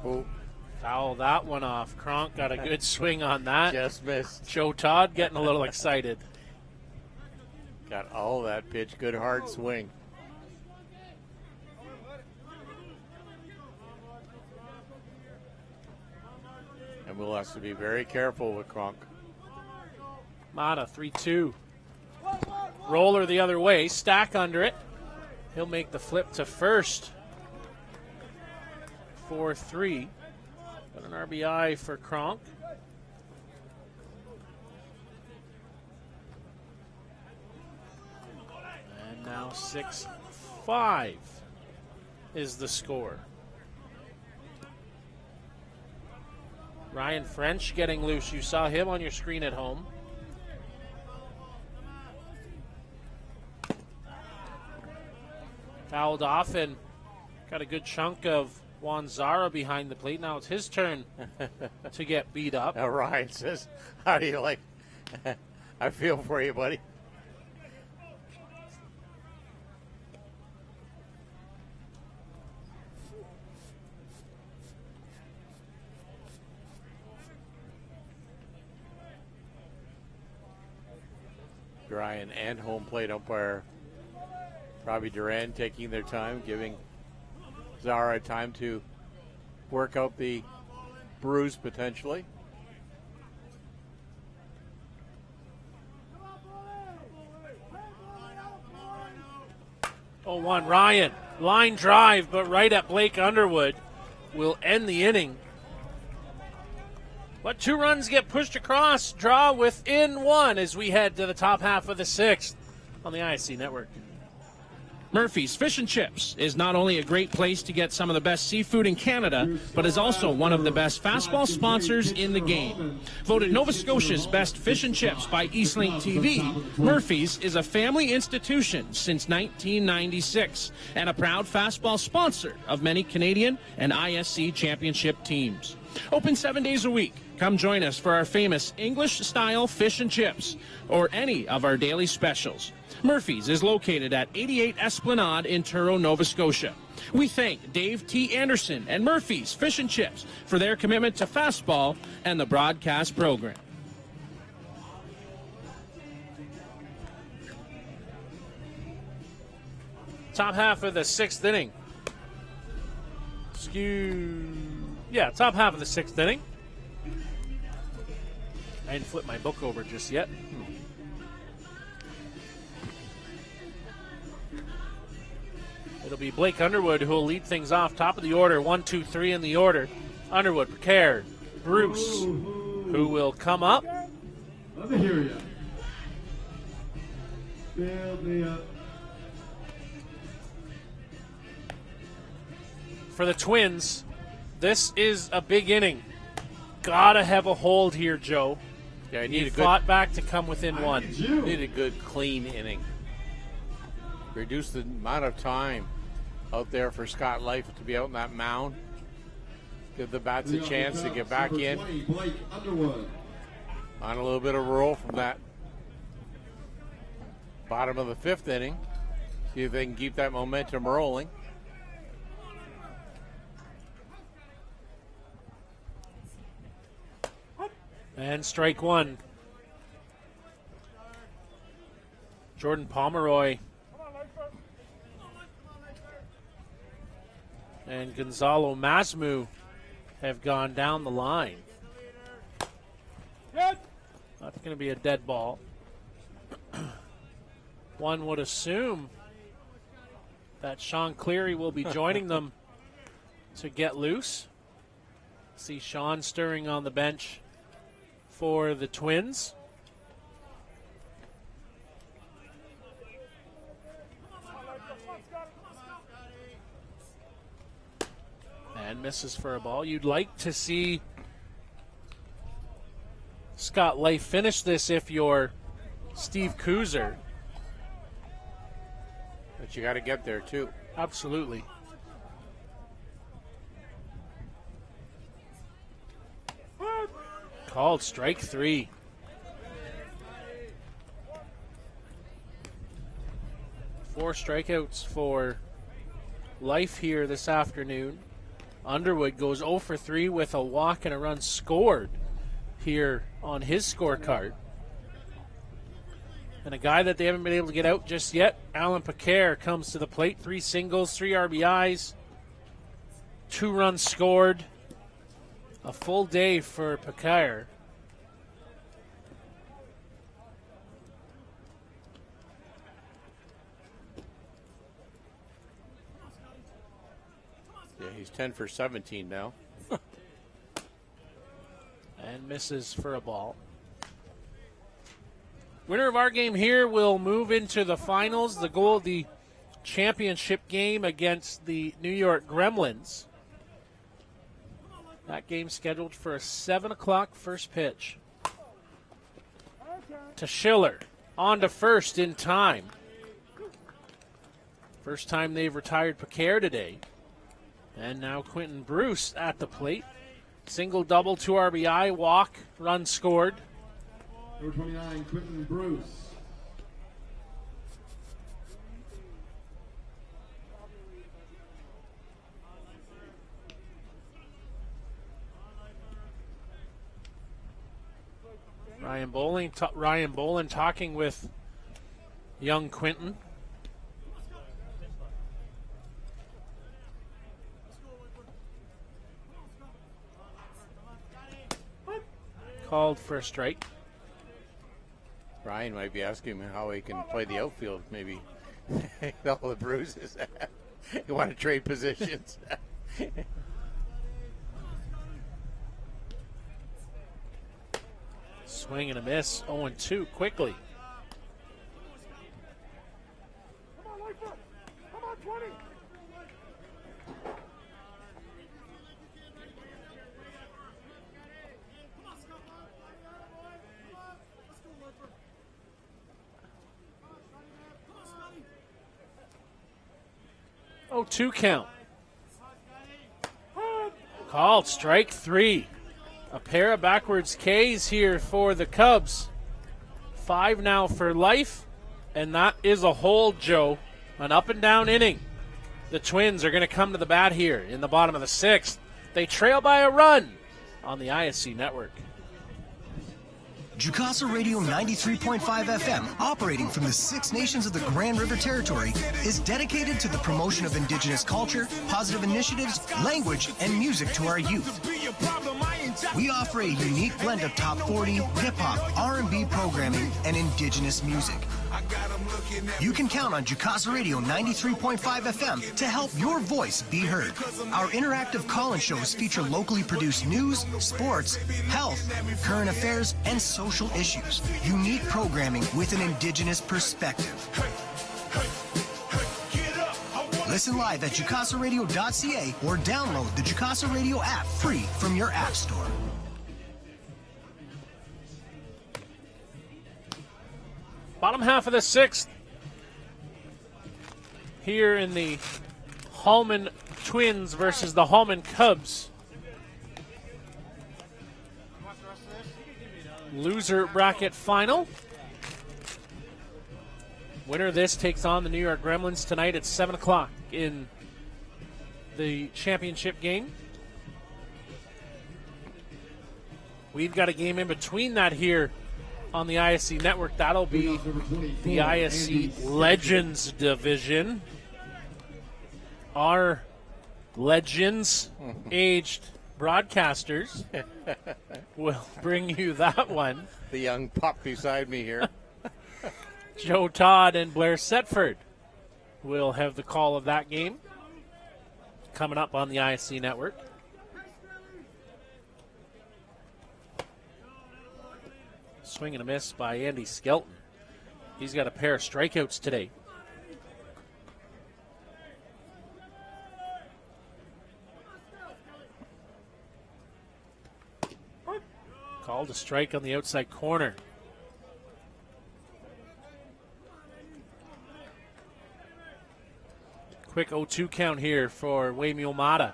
Oh. Foul that one off. Kronk got a good swing on that. Just missed. Joe Todd getting a little excited. Got all that pitch. Good hard swing. And we'll have to be very careful with Kronk. Mata 3-2. Roller the other way. Stack under it. He'll make the flip to first. 4-3. Got an RBI for Kronk. And now 6-5 is the score. Ryan French getting loose. You saw him on your screen at home. Fouled off and got a good chunk of Juan Zara behind the plate. Now it's his turn to get beat up. Now Ryan says, how do you like? I feel for you, buddy. Ryan and home plate umpire Robbie Duran taking their time, giving Zara time to work out the bruise potentially. 0-1 Ryan. Line drive, but right at Blake Underwood will end the inning. But 2 runs get pushed across. Draw within 1 as we head to the top half of the 6th on the ISC Network. Murphy's Fish and Chips is not only a great place to get some of the best seafood in Canada, but is also one of the best fastball sponsors in the game. Voted Nova Scotia's best fish and chips by Eastlink TV, Murphy's is a family institution since 1996 and a proud fastball sponsor of many Canadian and ISC championship teams. Open 7 days a week. Come join us for our famous English-style fish and chips or any of our daily specials. Murphy's is located at 88 Esplanade in Truro, Nova Scotia. We thank Dave T. Anderson and Murphy's Fish and Chips for their commitment to fastball and the broadcast program. Top half of the sixth inning. Top half of the sixth inning. I didn't flip my book over just yet. It'll be Blake Underwood who will lead things off. Top of the order, 1, 2, 3 in the order. Underwood, Picard, Bruce, who will come up. Let me hear you. Build me up. For the Twins, this is a big inning. Gotta have a hold here, Joe. Yeah, he fought back to come within one. Need a good, clean inning. Reduce the amount of time out there for Scott Life to be out in that mound. Give the bats a chance to get back in. Blake Underwood. On a little bit of roll from that bottom of the fifth inning. See if they can keep that momentum rolling. And strike one. Jordan Pomeroy and Gonzalo Masmu have gone down the line. That's going to be a dead ball. One would assume that Sean Cleary will be joining them to get loose. See Sean stirring on the bench for the Twins. And misses for a ball. You'd like to see Scott Life finish this if you're Steve Kuzer. But you got to get there too. Absolutely. Called strike three. Four strikeouts for Life here this afternoon. Underwood goes 0 for 3 with a walk and a run scored here on his scorecard. And a guy that they haven't been able to get out just yet, Alan Picard, comes to the plate. 3 singles, 3 RBIs, 2 runs scored. A full day for Picard. Yeah, he's 10 for 17 now. And misses for a ball. Winner of our game here will move into the finals, the championship game against the New York Gremlins. That game scheduled for a 7 o'clock first pitch. To Schiller, on to first in time. First time they've retired Picard today. And now Quentin Bruce at the plate. Single, double, 2 RBI, walk, run scored. Number 29, Quentin Bruce. Ryan Bolin talking with young Quentin. Called for a strike. Ryan might be asking him how he can play the outfield, maybe. All the bruises. You want to trade positions. Swing and a miss. 0-2 quickly. 0-2 count. Called strike 3. A pair of backwards Ks here for the Cubs. 5 now for life, and that is a hold, Joe. An up and down inning. The Twins are going to come to the bat here in the bottom of the 6th. They trail by a run on the ISC network. Jukasa Radio 93.5 FM, operating from the 6 nations of the Grand River Territory, is dedicated to the promotion of Indigenous culture, positive initiatives, language, and music to our youth. We offer a unique blend of top 40, hip-hop, R&B programming, and Indigenous music. You can count on Jukasa Radio 93.5 FM to help your voice be heard. Our interactive call-in shows feature locally produced news, sports, health, current affairs, and social issues. Unique programming with an Indigenous perspective. Listen live at jukasaradio.ca or download the Jukasa Radio app free from your app store. Bottom half of the 6th. Here in the Hallman Twins versus the Hallman Cubs. Loser bracket final. Winner of this takes on the New York Gremlins tonight at 7 o'clock in the championship game. We've got a game in between that here on the ISC network. That'll be the ISC Legends division. Our Legends aged broadcasters will bring you that one. The young pup beside me here. Joe Todd and Blair Setford will have the call of that game coming up on the ISC network. Swing and a miss by Andy Skelton. He's got a pair of strikeouts today. Called a strike on the outside corner. Quick 0-2 count here for Wayme Omada.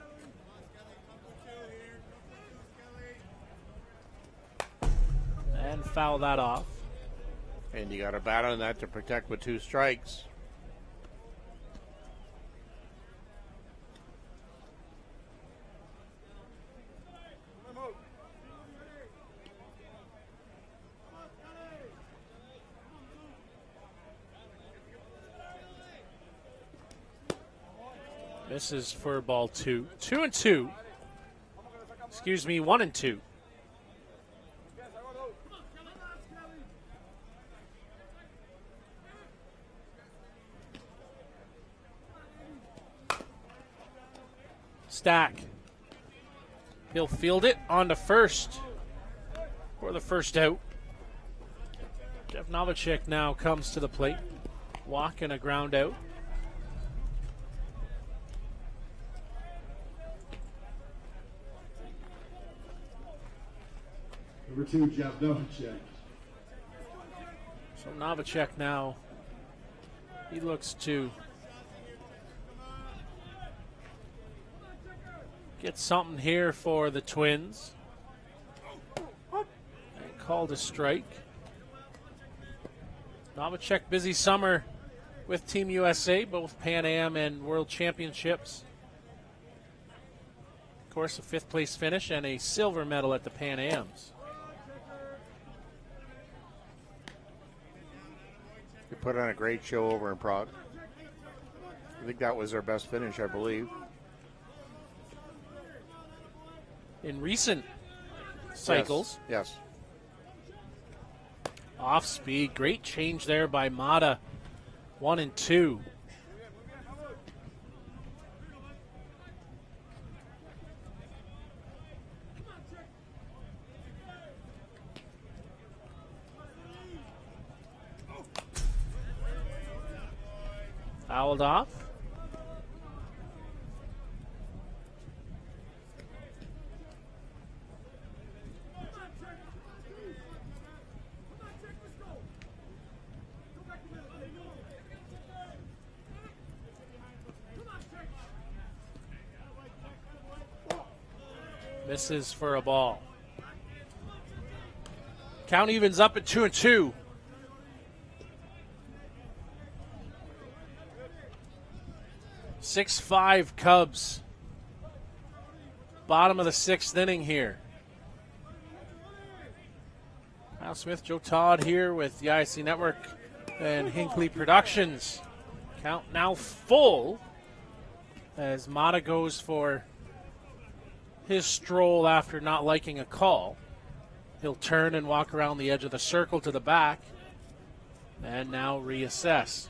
And foul that off. And you got a bat on that to protect with 2 strikes. This is for ball 2. 2-2. Excuse me, 1-2. Stack. He'll field it on to first for the first out. Jeff Novacek now comes to the plate. Walk and a ground out. Number 2, Jeff Novacek. So Novacek now, he looks to get something here for the Twins. And called a strike. Novacek, busy summer with Team USA, both Pan Am and World Championships. Of course, a 5th place finish and a silver medal at the Pan Ams. They put on a great show over in Prague. I think that was their best finish, I believe. In recent cycles. Yes. Off speed. Great change there by Mata. 1-2. Fouled off. Misses for a ball. Count evens up at 2-2. Six-5 Cubs. Bottom of the sixth inning here. Kyle Smith, Joe Todd here with the ISC Network and Hinckley Productions. Count now full as Mata goes for his stroll after not liking a call. He'll turn and walk around the edge of the circle to the back and now reassess.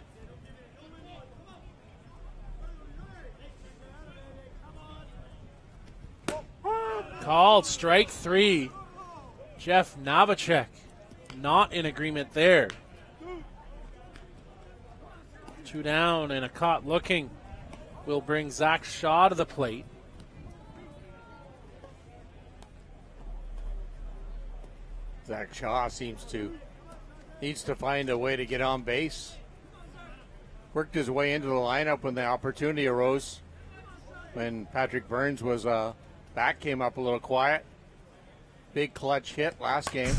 Called strike three. Jeff Novacek not in agreement there. 2 down and a caught looking will bring Zach Shaw to the plate. Zach Shaw needs to find a way to get on base. Worked his way into the lineup when the opportunity arose. When Patrick Burns was back, came up a little quiet. Big clutch hit last game.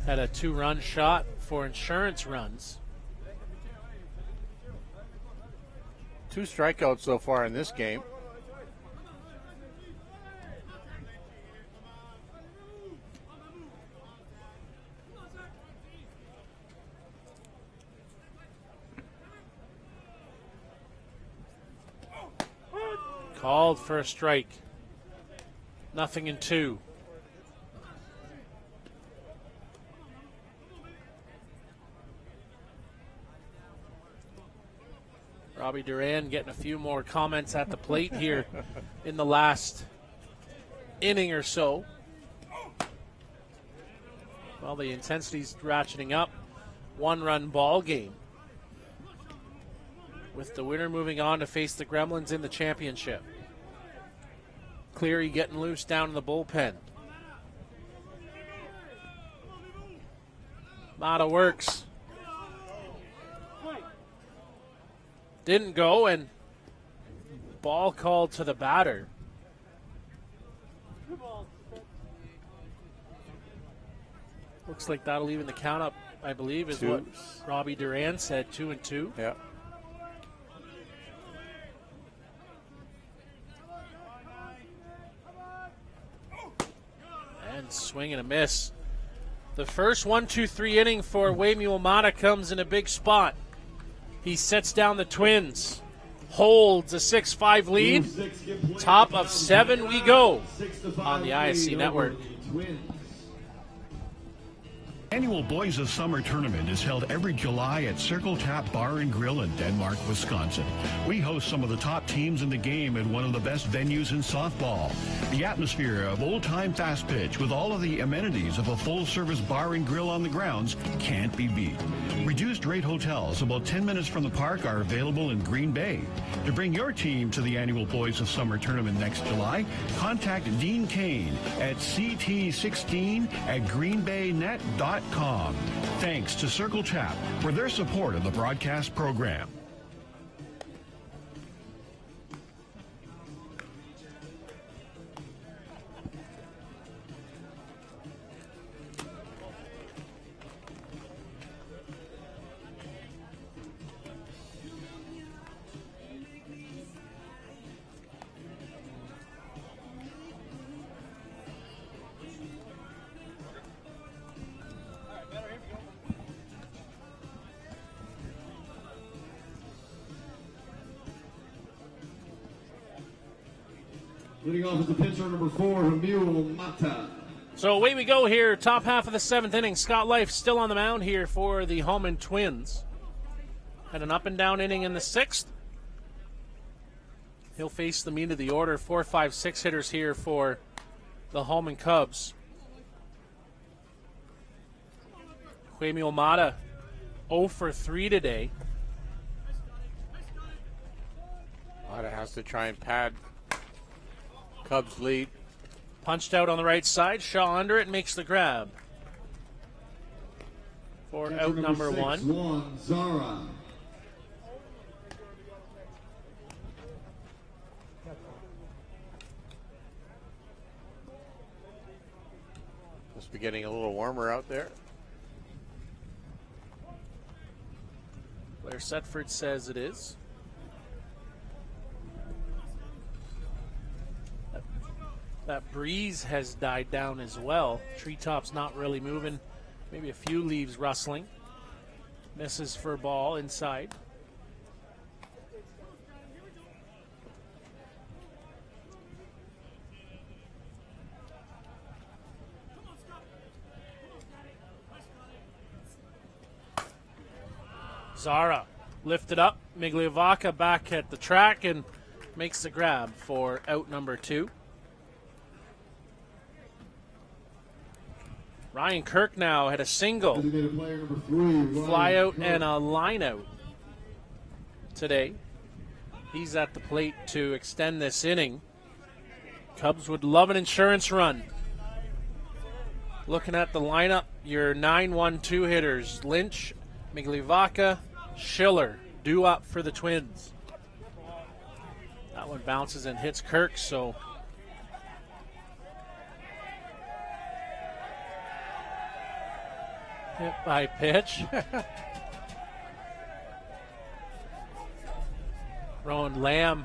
Had a 2-run shot for insurance runs. 2 strikeouts so far in this game. Called for a strike. 0-2. Robbie Duran getting a few more comments at the plate here in the last inning or so. Well, the intensity's ratcheting up. 1-run ball game, with the winner moving on to face the Gremlins in the championship. Cleary getting loose down in the bullpen. Mata works. Didn't go, and ball called to the batter. Looks like that'll even the count up, I believe, is 2. what Robbie Duran said, 2-2. Yeah. And swing and a miss. The first 1-2-3 inning for Waymuel Mata comes in a big spot. He sets down the Twins, holds a 6-5 lead. Top of 7 we go on the ISC Network. Annual Boys of Summer Tournament is held every July at Circle Tap Bar and Grill in Denmark, Wisconsin. We host some of the top teams in the game and one of the best venues in softball. The atmosphere of old-time fast pitch with all of the amenities of a full-service bar and grill on the grounds can't be beat. Reduced rate hotels about 10 minutes from the park are available in Green Bay. To bring your team to the Annual Boys of Summer Tournament next July, contact Dean Kane at ct16@greenbaynet.com. Thanks to Circle Tap for their support of the broadcast program. Leading off is the pitcher, number 4, Waymuel Mata. So away we go here, top half of the 7th inning. Scott Life still on the mound here for the Hallman Twins. Had an up and down inning in the 6th. He'll face the meat of the order, 4, 5, 6 hitters here for the Hallman Cubs. Waymuel Mata 0 for 3 today. Mata has to try and pad Cubs lead. Punched out on the right side. Shaw under it, makes the grab. For out number 1. Juan Zara. Must be getting a little warmer out there. Blair Setford says it is. That breeze has died down as well. Treetops not really moving. Maybe a few leaves rustling. Misses for a ball inside. Zara lifted up. Migliavaca back at the track and makes the grab for out number 2. Ryan Kirk now had a single, fly out and a line out today. He's at the plate to extend this inning. Cubs would love an insurance run. Looking at the lineup, your 9-1-2 hitters, Lynch, Migliavaca, Schiller, due up for the Twins. That one bounces and hits Kirk, so hit by pitch. Rowan Lamb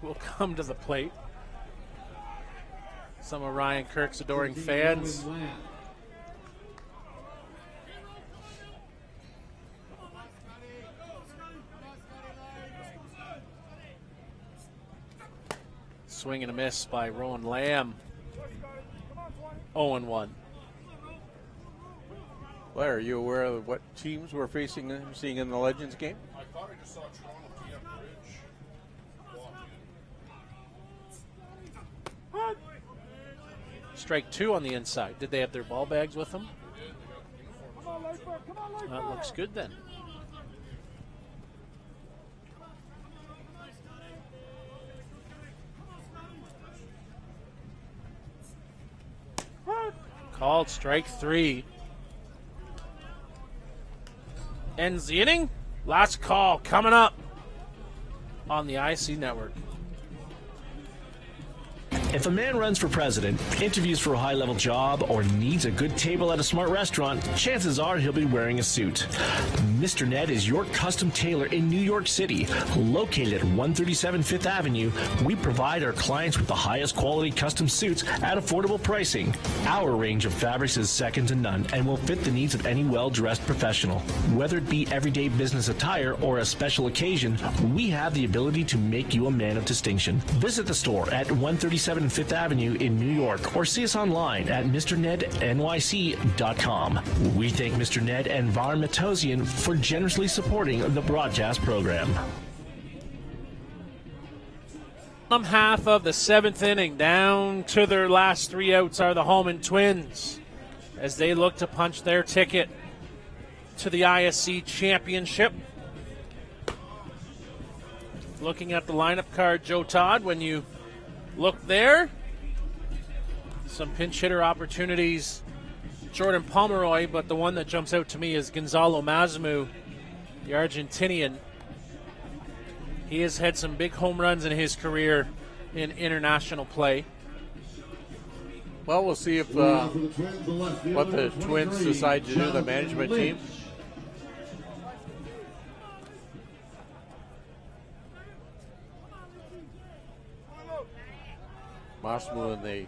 will come to the plate. Some of Ryan Kirk's adoring fans. Swing and a miss by Rowan Lamb. 0-1. Blair, are you aware of what teams we're seeing in the Legends game? I thought I just saw Toronto tee up bridge. Strike 2 on the inside. Did they have their ball bags with them? That looks good then. Called strike 3. Ends the inning. Last call coming up on the ISC network. If a man runs for president, interviews for a high-level job, or needs a good table at a smart restaurant, chances are he'll be wearing a suit. Mr. Ned is your custom tailor in New York City. Located at 137 Fifth Avenue, we provide our clients with the highest quality custom suits at affordable pricing. Our range of fabrics is second to none and will fit the needs of any well-dressed professional. Whether it be everyday business attire or a special occasion, we have the ability to make you a man of distinction. Visit the store at 137 Fifth Avenue in New York or see us online at MrNedNYC.com. We thank Mr. Ned and Var Matosian for generously supporting the broadcast program. Half of the 7th inning, down to their last 3 outs are the Hallman Twins as they look to punch their ticket to the ISC championship. Looking at the lineup card, Joe Todd, when you look there, some pinch hitter opportunities. Jordan Pomeroy, but the one that jumps out to me is Gonzalo Mazamu, the Argentinian. He has had some big home runs in his career in international play. Well, we'll see if what the Twins decide to do, the management team. Masamu in the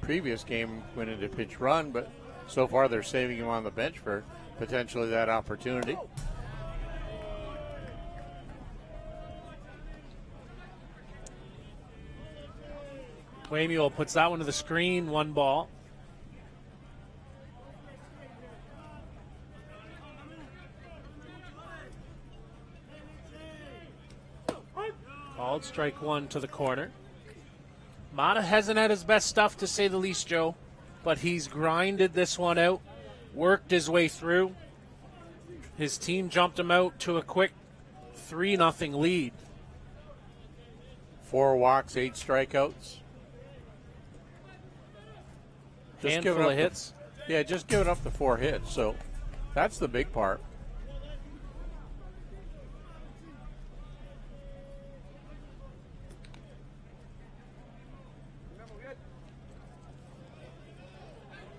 previous game went into pitch run, but so far they're saving him on the bench for potentially that opportunity. Wamuel puts that one to the screen, 1 ball. Called strike 1 to the corner. Mata hasn't had his best stuff, to say the least, Joe, but he's grinded this one out, worked his way through. His team jumped him out to a quick 3-0 lead. 4 walks, 8 strikeouts. Handful of hits. Just giving up the 4 hits, so that's the big part.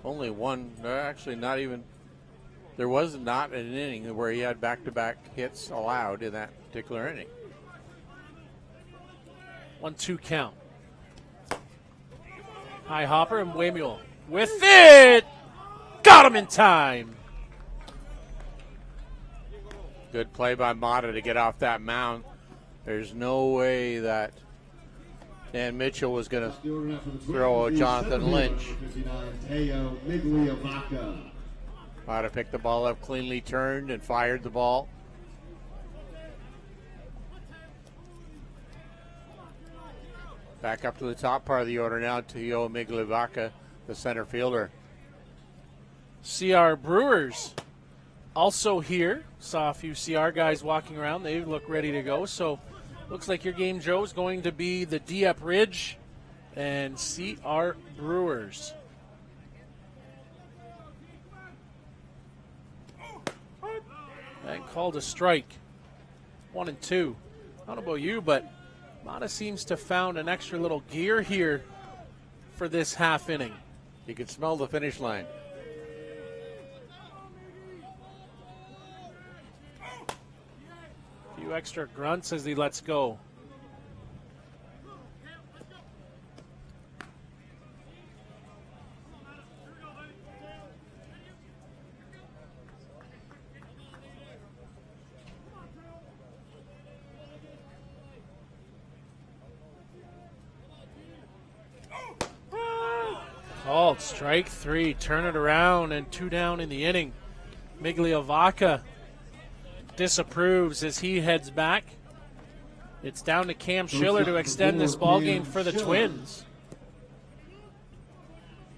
Only one, actually not even, there was not an inning where he had back-to-back hits allowed in that particular inning. 1-2 count. High hopper and Waymuel with it. Got him in time. Good play by Mata to get off that mound. There's no way that Dan Mitchell was going to throw a Jonathan Lynch. Mata picked the ball up, cleanly turned and fired the ball. Back up to the top part of the order now, Teo Migliavaca, the center fielder. CR Brewers also here. Saw a few CR guys walking around. They look ready to go. So looks like your game, Joe, is going to be the Dieppe Ridge and CR Brewers. And called a strike. 1-2. I don't know about you, but Mata seems to have found an extra little gear here for this half inning. You can smell the finish line. A few extra grunts as he lets go. Called strike 3. Turn it around and 2 down in the inning. Migliavaca disapproves as he heads back. It's down to Cam Schiller to extend this ball game for the Twins.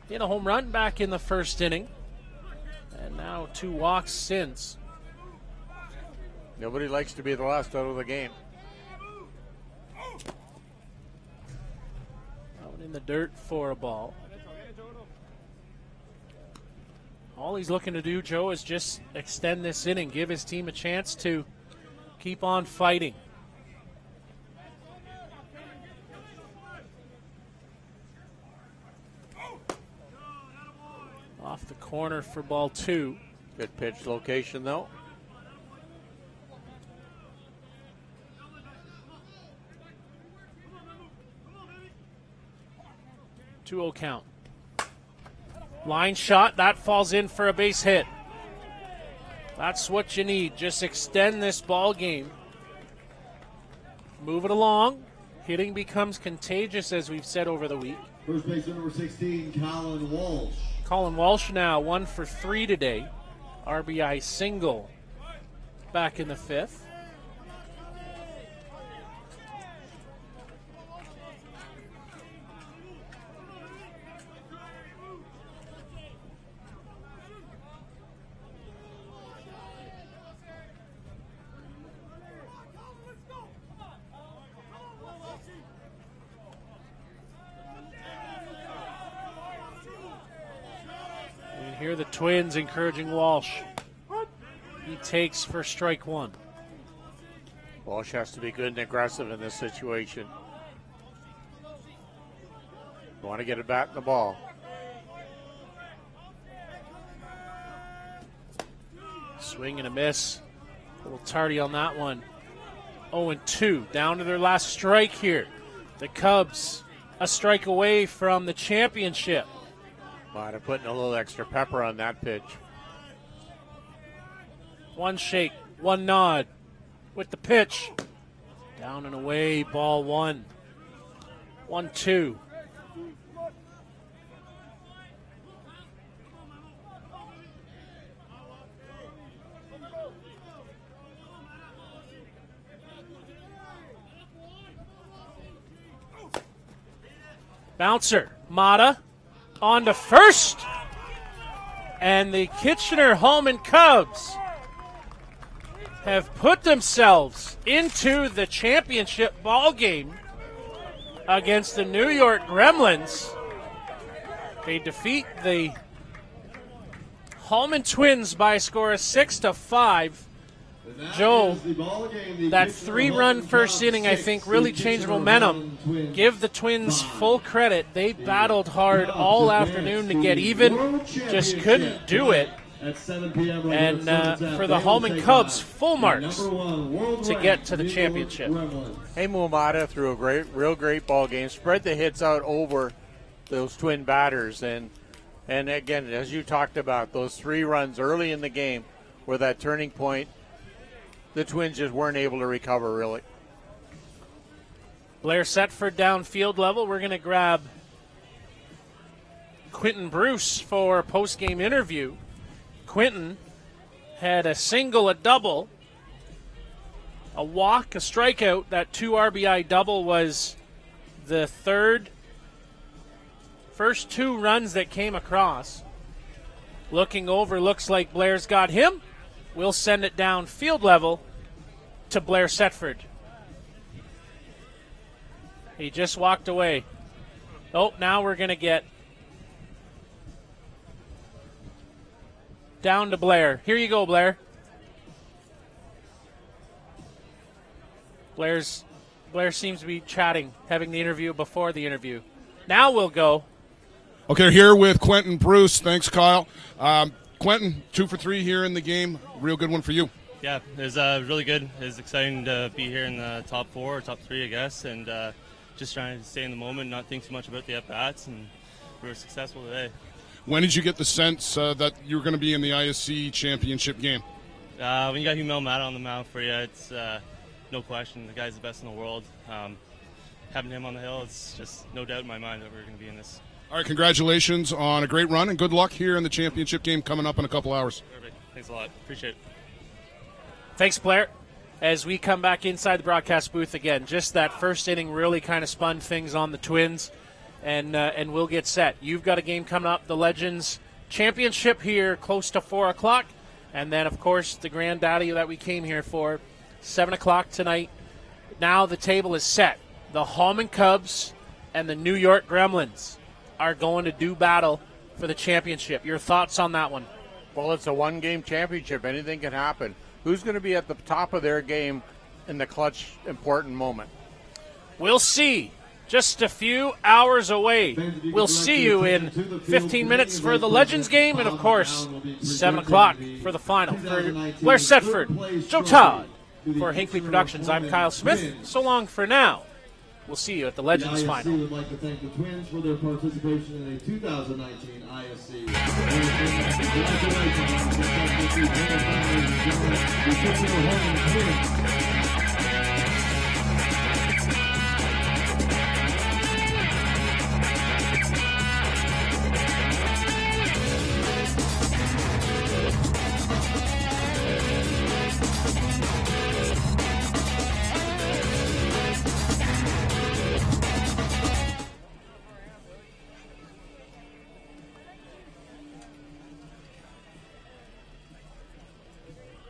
He had a home run back in the first inning, and now 2 walks since. Nobody likes to be the last out of the game. Out in the dirt for a ball. All he's looking to do, Joe, is just extend this inning, give his team a chance to keep on fighting. Off the corner for ball 2. Good pitch location, though. Two-oh count. Line shot, that falls in for a base hit. That's what you need. Just extend this ball game. Move it along. Hitting becomes contagious, as we've said over the week. First baseman number 16, Colin Walsh. Colin Walsh now 1 for 3 today. RBI single back in the 5th. Here the Twins encouraging Walsh. He takes for strike 1. Walsh has to be good and aggressive in this situation. You want to get a bat in the ball. Swing and a miss. A little tardy on that one. 0-2. Down to their last strike here. The Cubs a strike away from the championship. Might have putting a little extra pepper on that pitch. One shake, one nod with the pitch. Down and away, ball 1. 1-2. Bouncer, Mata. On to first, and the Kitchener-Hallman Cubs have put themselves into the championship ball game against the New York Gremlins. They defeat the Hallman Twins by a score of 6-5 Joe, that 3-run first inning, I think, really changed momentum. Give the Twins full credit. They battled hard all afternoon to get even, just couldn't do it. And for the Hallman Cubs, full marks to get to the championship. Hey, Muhammad threw a real great ball game. Spread the hits out over those Twin batters. And again, as you talked about, those 3 runs early in the game were that turning point. The Twins just weren't able to recover, really. Blair Setford down field level. We're going to grab Quentin Bruce for a post-game interview. Quentin had a single, a double, a walk, a strikeout. That 2 RBI double was the first 2 runs that came across. Looking over, looks like Blair's got him. We'll send it down field level to Blair Setford. He just walked away. Oh, now we're going to get down to Blair. Here you go, Blair. Blair seems to be chatting, having the interview before the interview. Now we'll go. Okay, here with Quentin Bruce. Thanks, Kyle. Quentin, 2 for 3 here in the game. Real good one for you. Yeah, it was really good. It was exciting to be here in the top 4 or top 3, I guess, and just trying to stay in the moment, not think too much about the at-bats, and we were successful today. When did you get the sense that you were going to be in the ISC championship game? When you got Hallman on the mound for you, it's no question. The guy's the best in the world. Having him on the hill, it's just no doubt in my mind that we're going to be in this. All right, congratulations on a great run, and good luck here in the championship game coming up in a couple hours. Perfect. Thanks a lot. Appreciate it. Thanks, Blair. As we come back inside the broadcast booth again, just that first inning really kind of spun things on the Twins, and we'll get set. You've got a game coming up, the Legends Championship here close to 4 o'clock, and then, of course, the granddaddy that we came here for, 7 o'clock tonight. Now the table is set. The Hallman Cubs and the New York Gremlins are going to do battle for the championship. Your thoughts on that one? Well, it's a one-game championship. Anything can happen. Who's going to be at the top of their game in the clutch, important moment? We'll see. Just a few hours away. We'll see you in 15 minutes for the Legends game, and, of course, 7 o'clock for the final. For Blair Setford, Joe Todd, for Hinckley Productions, I'm Kyle Smith. So long for now. We'll see you at the Legends final. The ISC would like to thank the Twins for their participation in a 2019 ISC. Congratulations on the successful season.